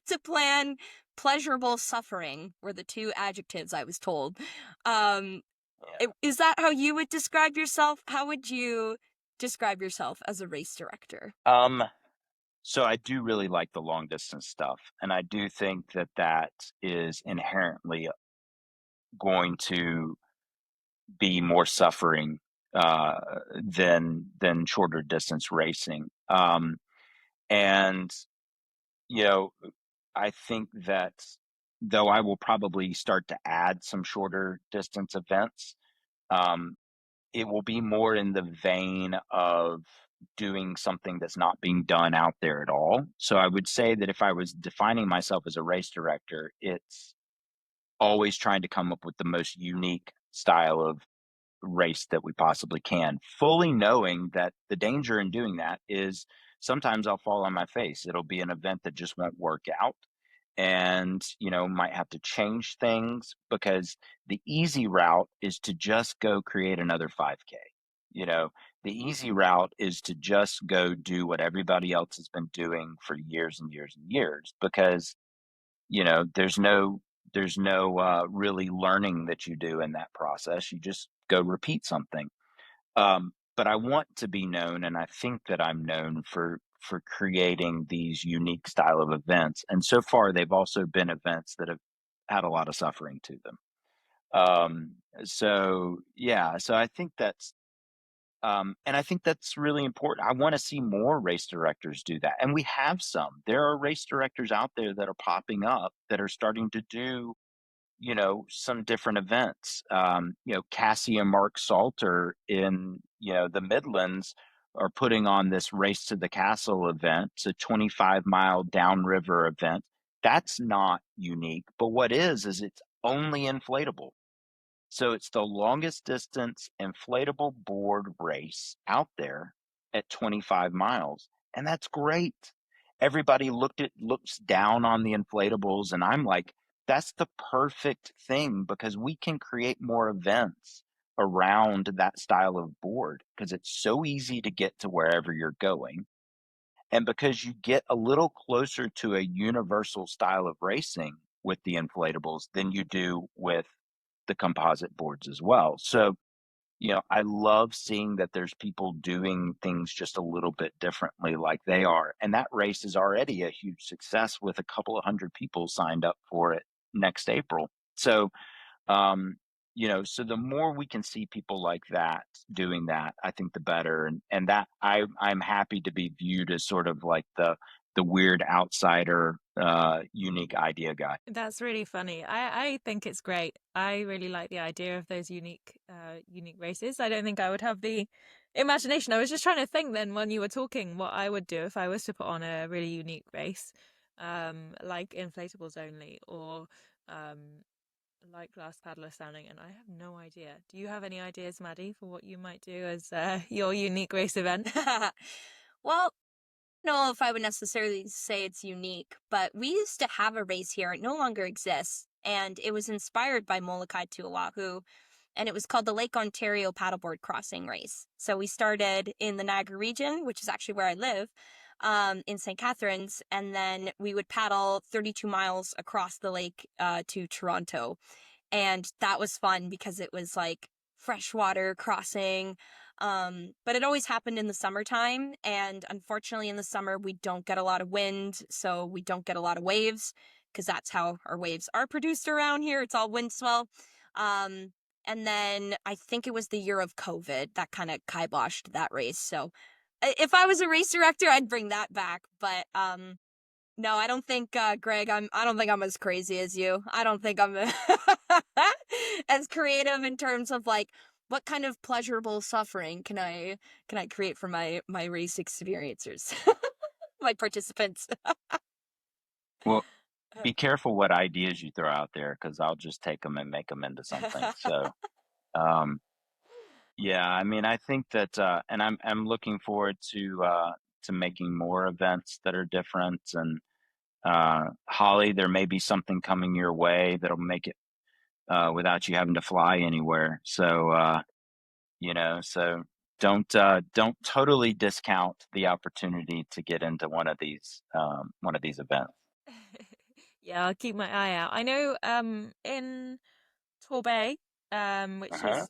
to plan pleasurable suffering were the two adjectives I was told. Is that how you would describe yourself? How would you describe yourself as a race director? Um, so I do really like the long distance stuff, and I do think that that is inherently going to be more suffering uh, than shorter distance racing. And you know, I think that though I will probably start to add some shorter distance events, um, it will be more in the vein of doing something that's not being done out there at all. So I would say that if I was defining myself as a race director, it's always trying to come up with the most unique style of race that we possibly can, fully knowing that the danger in doing that is sometimes I'll fall on my face. It'll be an event that just won't work out and, might have to change things because the easy route is to just go create another 5K. You know, the easy route is to just go do what everybody else has been doing for years and years and years because, there's no really learning that you do in that process. You just go repeat something. But I want to be known, and I think that I'm known for creating these unique style of events. And so far, they've also been events that have had a lot of suffering to them. So yeah, so I think and I think that's really important. I want to see more race directors do that, and we have some. There are race directors out there that are popping up that are starting to do some different events. Cassie and Mark Salter in, the Midlands are putting on this Race to the Castle event. It's a 25-mile downriver event. That's not unique, but what is it's only inflatable. So it's the longest distance inflatable board race out there at 25 miles. And that's great. Everybody looks down on the inflatables and I'm like, that's the perfect thing because we can create more events around that style of board because it's so easy to get to wherever you're going. And because you get a little closer to a universal style of racing with the inflatables than you do with the composite boards as well. So, I love seeing that there's people doing things just a little bit differently like they are. And that race is already a huge success with a couple of hundred people signed up for it next April. So, um, so the more we can see people like that doing that, I think the better. And that I'm happy to be viewed as sort of like the weird outsider, unique idea guy. That's really funny. I think it's great. I really like the idea of those unique races. I don't think I would have the imagination. I was just trying to think then when you were talking what I would do if I was to put on a really unique race, like inflatables only or um like glass paddler standing, and I have no idea. Do you have any ideas, Maddie, for what you might do as your unique race event? Well, I don't know if I would necessarily say it's unique, but we used to have a race here. It no longer exists, and it was inspired by Molokai to Oahu, and it was called the Lake Ontario Paddleboard Crossing Race. So we started in the Niagara region, which is actually where I live, in St. Catharines, and then we would paddle 32 miles across the lake to Toronto. And that was fun because it was like freshwater crossing. But it always happened in the summertime, and unfortunately in the summer we don't get a lot of wind, so we don't get a lot of waves because that's how our waves are produced around here. It's all wind swell. Um, and then I think it was the year of COVID that kind of kiboshed that race. So if I was a race director, I'd bring that back. But no, I don't think, Greg, I don't think I'm as crazy as you. I don't think I'm as creative in terms of like what kind of pleasurable suffering can I create for my race experiencers, my participants. Well, be careful what ideas you throw out there, because I'll just take them and make them into something. So, um, yeah, I mean, I think that, and I'm looking forward to making more events that are different. And Holly, there may be something coming your way that'll make it without you having to fly anywhere. So, so don't totally discount the opportunity to get into one of these events. Yeah, I'll keep my eye out. I know in Torbay, which Uh-huh. is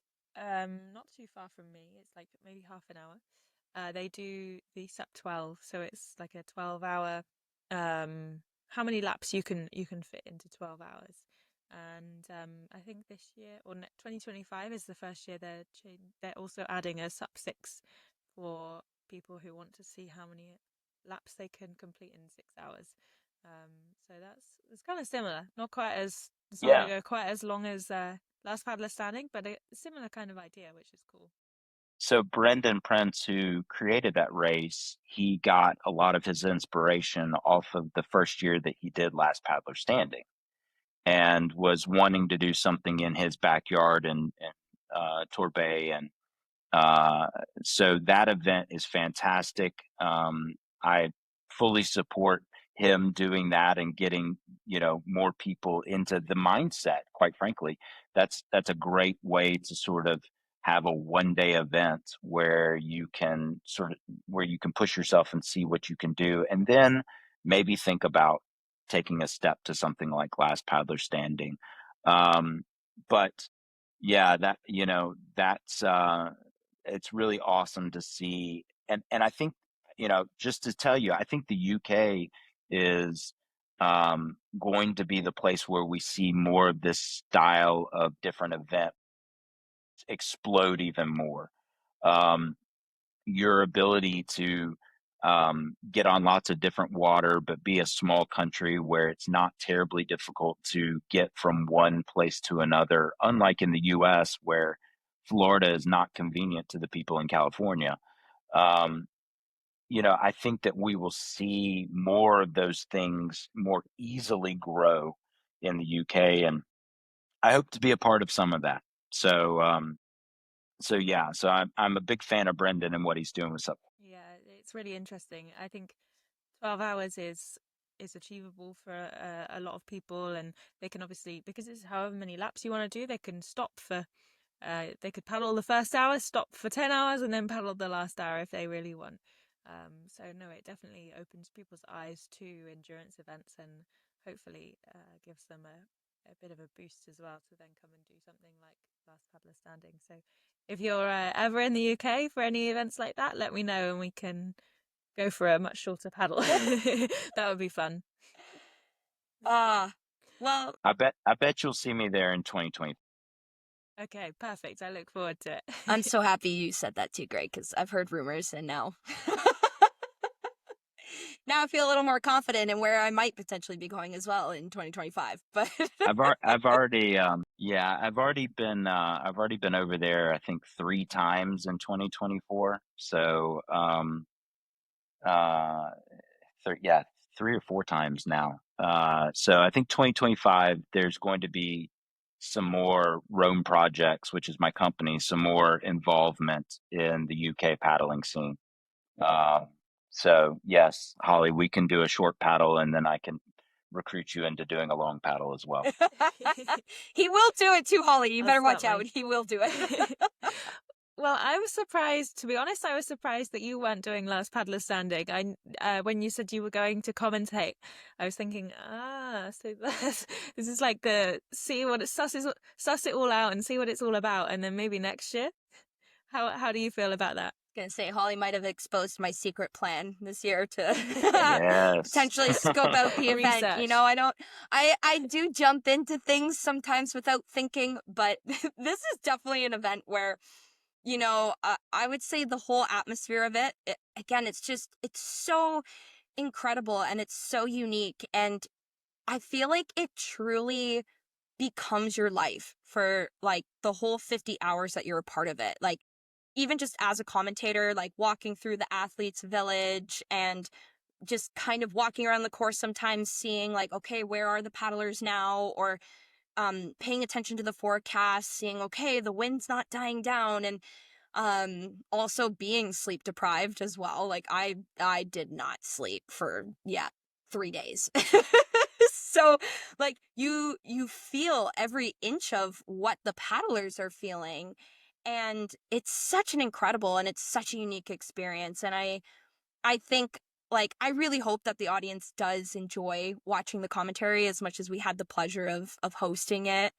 not too far from me. It's like maybe half an hour. They do the SUP 12, so it's like a 12-hour how many laps you can fit into 12 hours. And I think this year or 2025 is the first year they're also adding a SUP 6 for people who want to see how many laps they can complete in 6 hours. So it's kind of similar. Not quite as It's not going Yeah. to go quite as long as Last Paddler Standing, but a similar kind of idea, which is cool. So Brendan Prince, who created that race, he got a lot of his inspiration off of the first year that he did Last Paddler Standing, and was wanting to do something in his backyard in Torbay. And Uh, so that event is fantastic. I fully support him doing that and getting, more people into the mindset. Quite frankly, that's a great way to sort of have a 1 day event where you can push yourself and see what you can do, and then maybe think about taking a step to something like Last Paddler Standing. But yeah, that's it's really awesome to see. And I think, just to tell you, I think the UK is going to be the place where we see more of this style of different event explode even more. Um, your ability to get on lots of different water, but be a small country where it's not terribly difficult to get from one place to another, unlike in the US, where Florida is not convenient to the people in California. Um, I think that we will see more of those things more easily grow in the UK, and I hope to be a part of some of that. So, yeah, so I'm a big fan of Brendan and what he's doing with stuff. Yeah, it's really interesting. I think 12 hours is achievable for a lot of people, and they can obviously, because it's however many laps you want to do, they can stop for they could paddle the first hour, stop for 10 hours, and then paddle the last hour if they really want. So no, it definitely opens people's eyes to endurance events, and hopefully gives them a bit of a boost as well to then come and do something like Last Paddler Standing. So if you're ever in the UK for any events like that, let me know and we can go for a much shorter paddle. That would be fun. Ah, well, I bet you'll see me there in 2020. Okay, perfect. I look forward to I'm it. so happy you said that too, Greg, because I've heard rumors and now now I feel a little more confident in where I might potentially be going as well in 2025. But I've already yeah, I've already been over there I think 3 times in 2024. So uh yeah, 3 or 4 times now. So I think 2025 there's going to be some more Rome projects, which is my company, some more involvement in the UK paddling scene. Uh, so yes, Holly, we can do a short paddle and then I can recruit you into doing a long paddle as well. he will do it too, Holly. You I'll better watch start out. my. He will do it. Well, I was surprised, to be honest, I was surprised that you weren't doing Last Paddler Standing. When you said you were going to commentate, I was thinking, so this is like the see what it suss it all out and see what it's all about, and then maybe next year. How do you feel about that? Gonna say Holly might have exposed my secret plan this year to Yes. potentially scope out the event. You know, Research. I do jump into things sometimes without thinking, but this is definitely an event where, I would say the whole atmosphere of it, again, it's so incredible and it's so unique. And I feel like it truly becomes your life for like the whole 50 hours that you're a part of it. Like, even just as a commentator, like walking through the athletes village and just kind of walking around the course, sometimes seeing like, okay, where are the paddlers now? Or paying attention to the forecast, seeing, okay, the wind's not dying down. And also being sleep deprived as well. Like I did not sleep for 3 days. So like you feel every inch of what the paddlers are feeling, and it's such an incredible and it's such a unique experience. And I think, like, I really hope that the audience does enjoy watching the commentary as much as we had the pleasure of hosting it.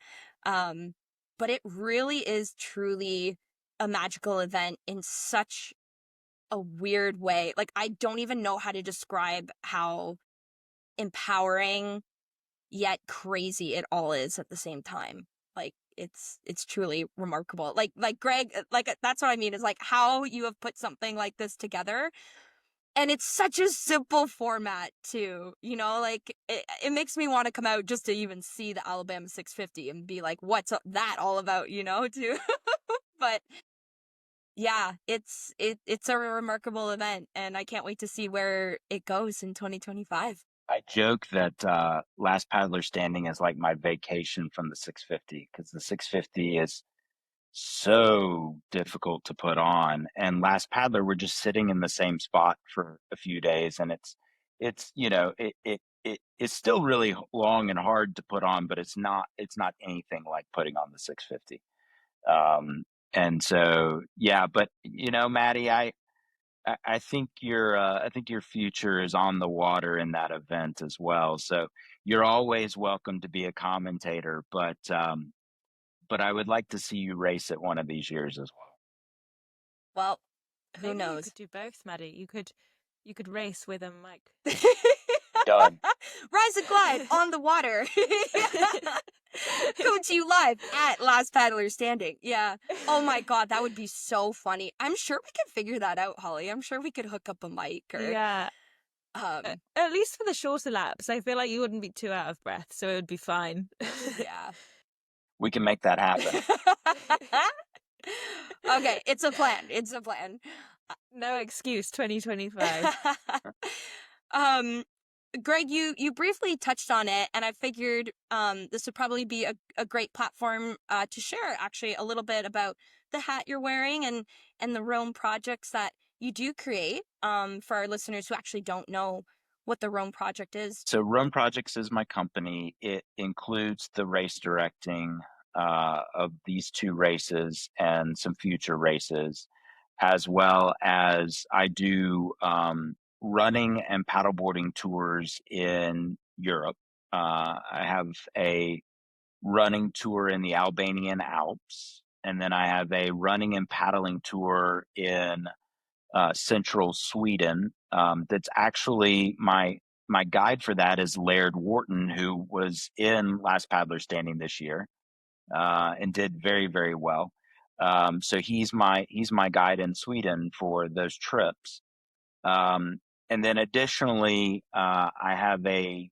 Um, but it really is truly a magical event in such a weird way. Like, I don't even know how to describe how empowering yet crazy it all is at the same time. Like, it's truly remarkable. Like Greg, like that's what I mean, is like how you have put something like this together. And it's such a simple format too, like it makes me want to come out just to even see the Alabama 650 and be like, what's that all about, too. But yeah, it's a remarkable event, and I can't wait to see where it goes in 2025. I joke that Last Paddler Standing is like my vacation from the 650 because the 650 is so difficult to put on. And Last Paddler, we're just sitting in the same spot for a few days, and it's still really long and hard to put on, but it's not anything like putting on the 650. And so yeah, but Maddie, I think your future is on the water in that event as well. So you're always welcome to be a commentator, but I would like to see you race at one of these years as Well, who Maybe you knows? could do both, Maddie. You could race with a mic. well. Done. Rise and glide on the water. Coming to you live at Last Paddler Standing. Yeah. Oh my god, that would be so funny. I'm sure we could figure that out, Holly. I'm sure we could hook up a mic or Yeah. um At least for the shorter laps, I feel like you wouldn't be too out of breath, so it would be fine. yeah. We can make that happen. Okay, it's a plan. It's a plan. No excuse, 2025. um Greg, you briefly touched on it, and I figured this would probably be a great platform to share actually a little bit about the hat you're wearing and the Rome projects that you do create for our listeners who actually don't know what the Rome project is. So Run Projects is my company. It includes the race directing of these 2 races and some future races, as well as I do running and paddleboarding tours in Europe. I have a running tour in the Albanian Alps, and then I have a running and paddling tour in central Sweden. That's actually my guide for that is Laird Wharton, who was in Last Paddler Standing this year. and did very, very well. So he's my guide in Sweden for those trips. Um, and then additionally, I have a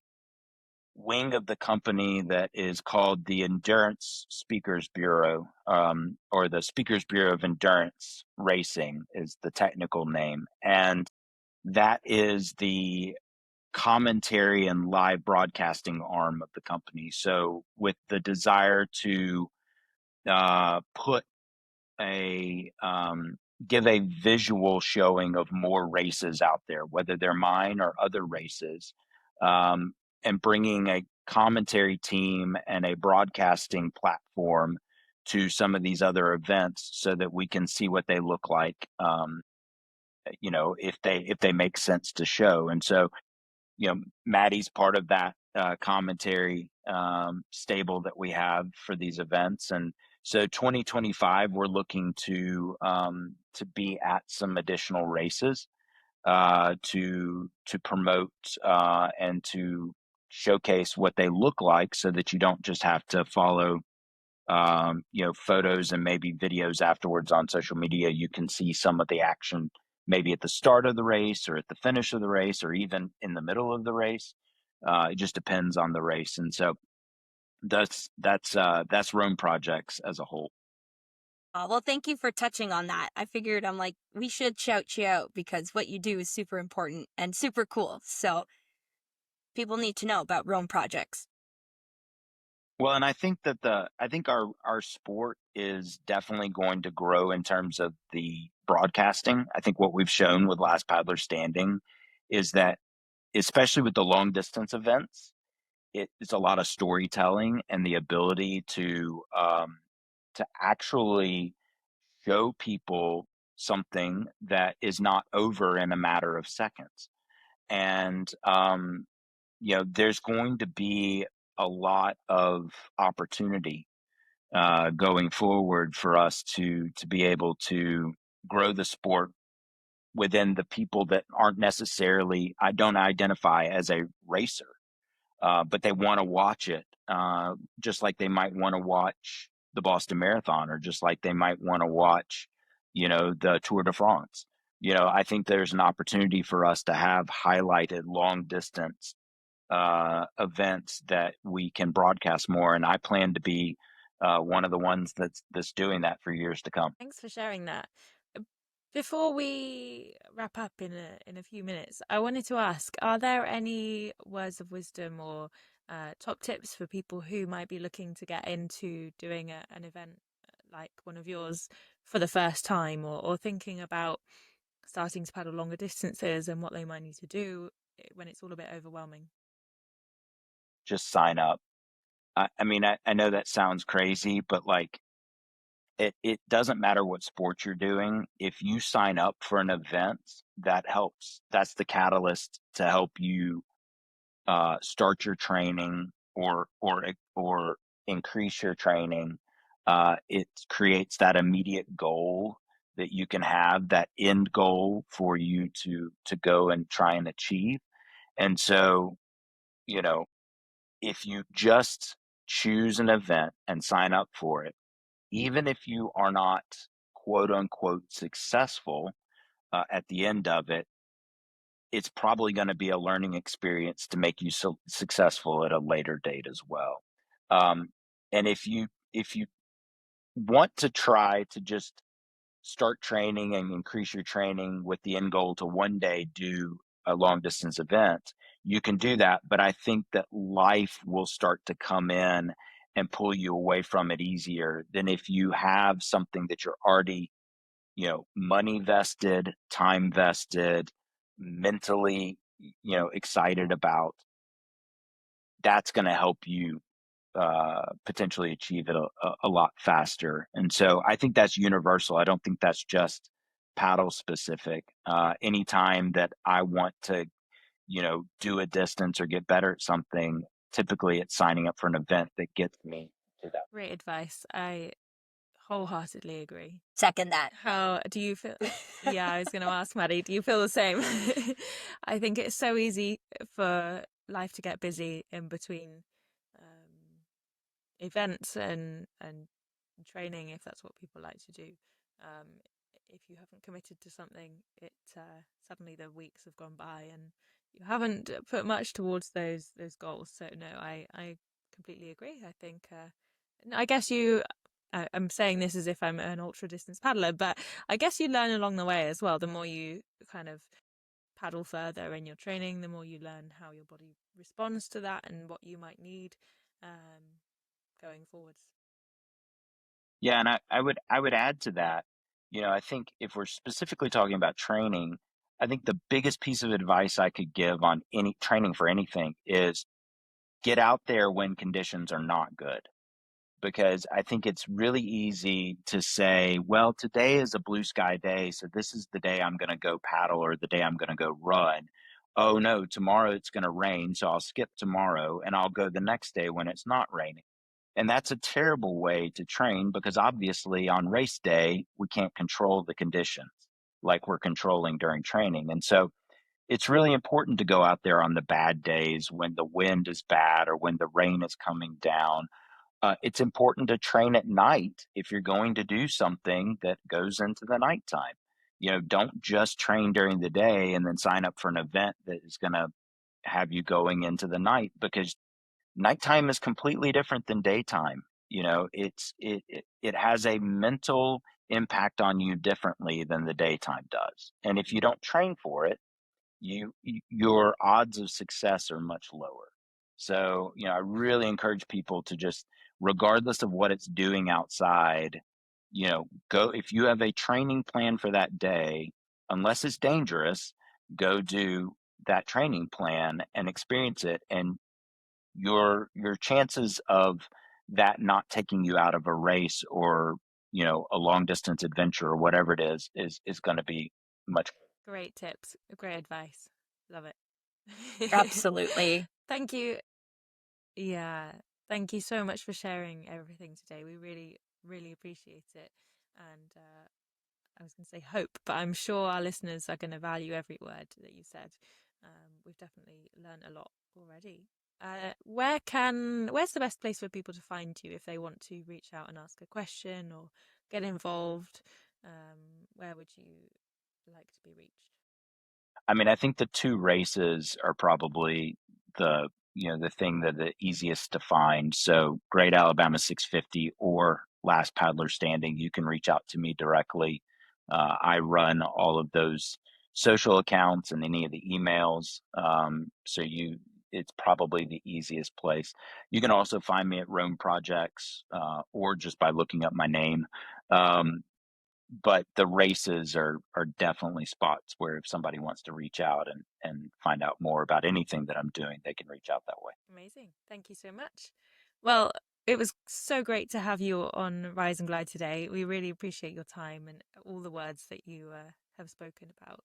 wing of the company that is called the Endurance Speakers Bureau, or the Speakers Bureau of Endurance Racing is the technical name. And that is the commentary and live broadcasting arm of the company. So, with the desire to put a give a visual showing of more races out there, whether they're mine or other races, um, and bringing a commentary team and a broadcasting platform to some of these other events so that we can see what they look like, if they make sense to show. And so, Maddi's part of that commentary stable that we have for these events. And so 2025, we're looking to be at some additional races to promote and to showcase what they look like, so that you don't just have to follow photos and maybe videos afterwards on social media. You can see some of the action maybe at the start of the race or at the finish of the race or even in the middle of the race. It just depends on the race. And so that's Rome Projects as a whole. Well, thank you for touching on that. I figured I'm like, we should shout you out because what you do is super important and super cool. So people need to know about Rome projects. Well, and I think our sport is definitely going to grow in terms of the broadcasting. I think what we've shown with Last Paddler Standing is that, especially with the long distance events, it's a lot of storytelling and the ability to actually show people something that is not over in a matter of seconds. And there's going to be a lot of opportunity going forward for us to be able to grow the sport within the people that aren't necessarily, I don't identify as a racer, but they want to watch it, just like they might want to watch the Boston Marathon, or just like they might want to watch, the Tour de France. I think there's an opportunity for us to have highlighted long distance events that we can broadcast more, and I plan to be one of the ones that's doing that for years to come. Thanks for sharing that. Uh, Before we wrap up in a few minutes, I wanted to ask, are there any words of wisdom or top tips for people who might be looking to get into doing an event like one of yours for the first time, or thinking about starting to paddle longer distances and what they might need to do when it's all a bit overwhelming? Just sign up. I mean, I know that sounds crazy, but like, it doesn't matter what sport you're doing. If you sign up for an event, that helps. That's the catalyst to help you start your training, or increase your training. It creates that immediate goal that you can have, that end goal for you to go and try and achieve. And so, you know, if you just choose an event and sign up for it, even if you are not quote unquote successful at the end of it, it's probably going to be a learning experience to make you successful at a later date as well. Um, and if you want to try to just start training and increase your training with the end goal to one day do a long distance event, you can do that. But I think that life will start to come in and pull you away from it easier than if you have something that you're already, money vested, time vested, mentally, excited about. That's going to help you potentially achieve it a lot faster. And so I think that's universal. I don't think that's just paddle specific. Anytime that I want to, do a distance or get better at something, typically it's signing up for an event that gets me to that. Great advice. I wholeheartedly agree. Second that. How do you feel? Yeah, I was going to ask Maddi, do you feel the same? I think it's so easy for life to get busy in between events and training, if that's what people like to do. Um, if you haven't committed to something, it suddenly the weeks have gone by and you haven't put much towards those goals. So no, I completely agree. I think I guess I'm saying this as if I'm an ultra distance paddler, but I guess you learn along the way as well. The more you kind of paddle further in your training, the more you learn how your body responds to that and what you might need going forwards. Yeah, and I would add to that, I think if we're specifically talking about training, I think the biggest piece of advice I could give on any training for anything is get out there when conditions are not good. Because I think it's really easy to say, well, today is a blue sky day, so this is the day I'm going to go paddle or the day I'm going to go run. Oh no, tomorrow it's going to rain, so I'll skip tomorrow and I'll go the next day when it's not raining. And that's a terrible way to train because obviously on race day, we can't control the conditions like we're controlling during training. And so it's really important to go out there on the bad days when the wind is bad or when the rain is coming down. It's important to train at night if you're going to do something that goes into the nighttime. Don't just train during the day and then sign up for an event that is going to have you going into the night because nighttime is completely different than daytime. It has a mental impact on you differently than the daytime does. And if you don't train for it, your odds of success are much lower. So, I really encourage people to just, regardless of what it's doing outside, go if you have a training plan for that day, unless it's dangerous, go do that training plan and experience it. And your chances of that not taking you out of a race or, a long distance adventure or whatever it is going to be much. Great tips, great advice. Love it. Absolutely. Thank you. Yeah, thank you so much for sharing everything today. We really, really appreciate it. And I was going to say hope, but I'm sure our listeners are going to value every word that you said. We've definitely learned a lot already. Where's the best place for people to find you if they want to reach out and ask a question or get involved? Where would you like to be reached? I mean, I think the two races are probably the thing that the easiest to find. So Great Alabama 650 or Last Paddler Standing, you can reach out to me directly. I run all of those social accounts and any of the emails. It's probably the easiest place. You can also find me at Rome Projects or just by looking up my name. Um, but the races are definitely spots where if somebody wants to reach out and find out more about anything that I'm doing, they can reach out that way. Amazing. Thank you so much. Well, it was so great to have you on Rise and Glide today. We really appreciate your time and all the words that you have spoken about.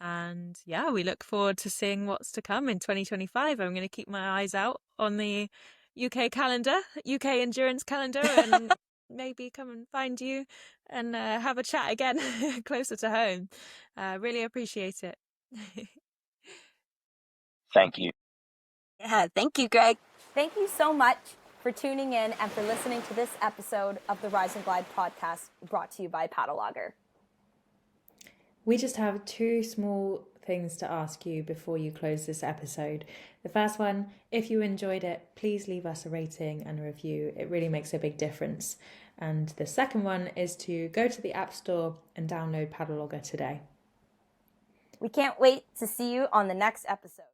And yeah, we look forward to seeing what's to come in 2025. I'm going to keep my eyes out on the UK calendar, UK endurance calendar, and maybe come and find you and have a chat again closer to home. Really appreciate it. Thank you. Yeah, thank you, Greg. Thank you so much for tuning in and for listening to this episode of the Rise and Glide podcast brought to you by Paddlogger. We just have two small things to ask you before you close this episode. The first one, if you enjoyed it, please leave us a rating and a review. It really makes a big difference. And the second one is to go to the App Store and download Paddlogger today. We can't wait to see you on the next episode.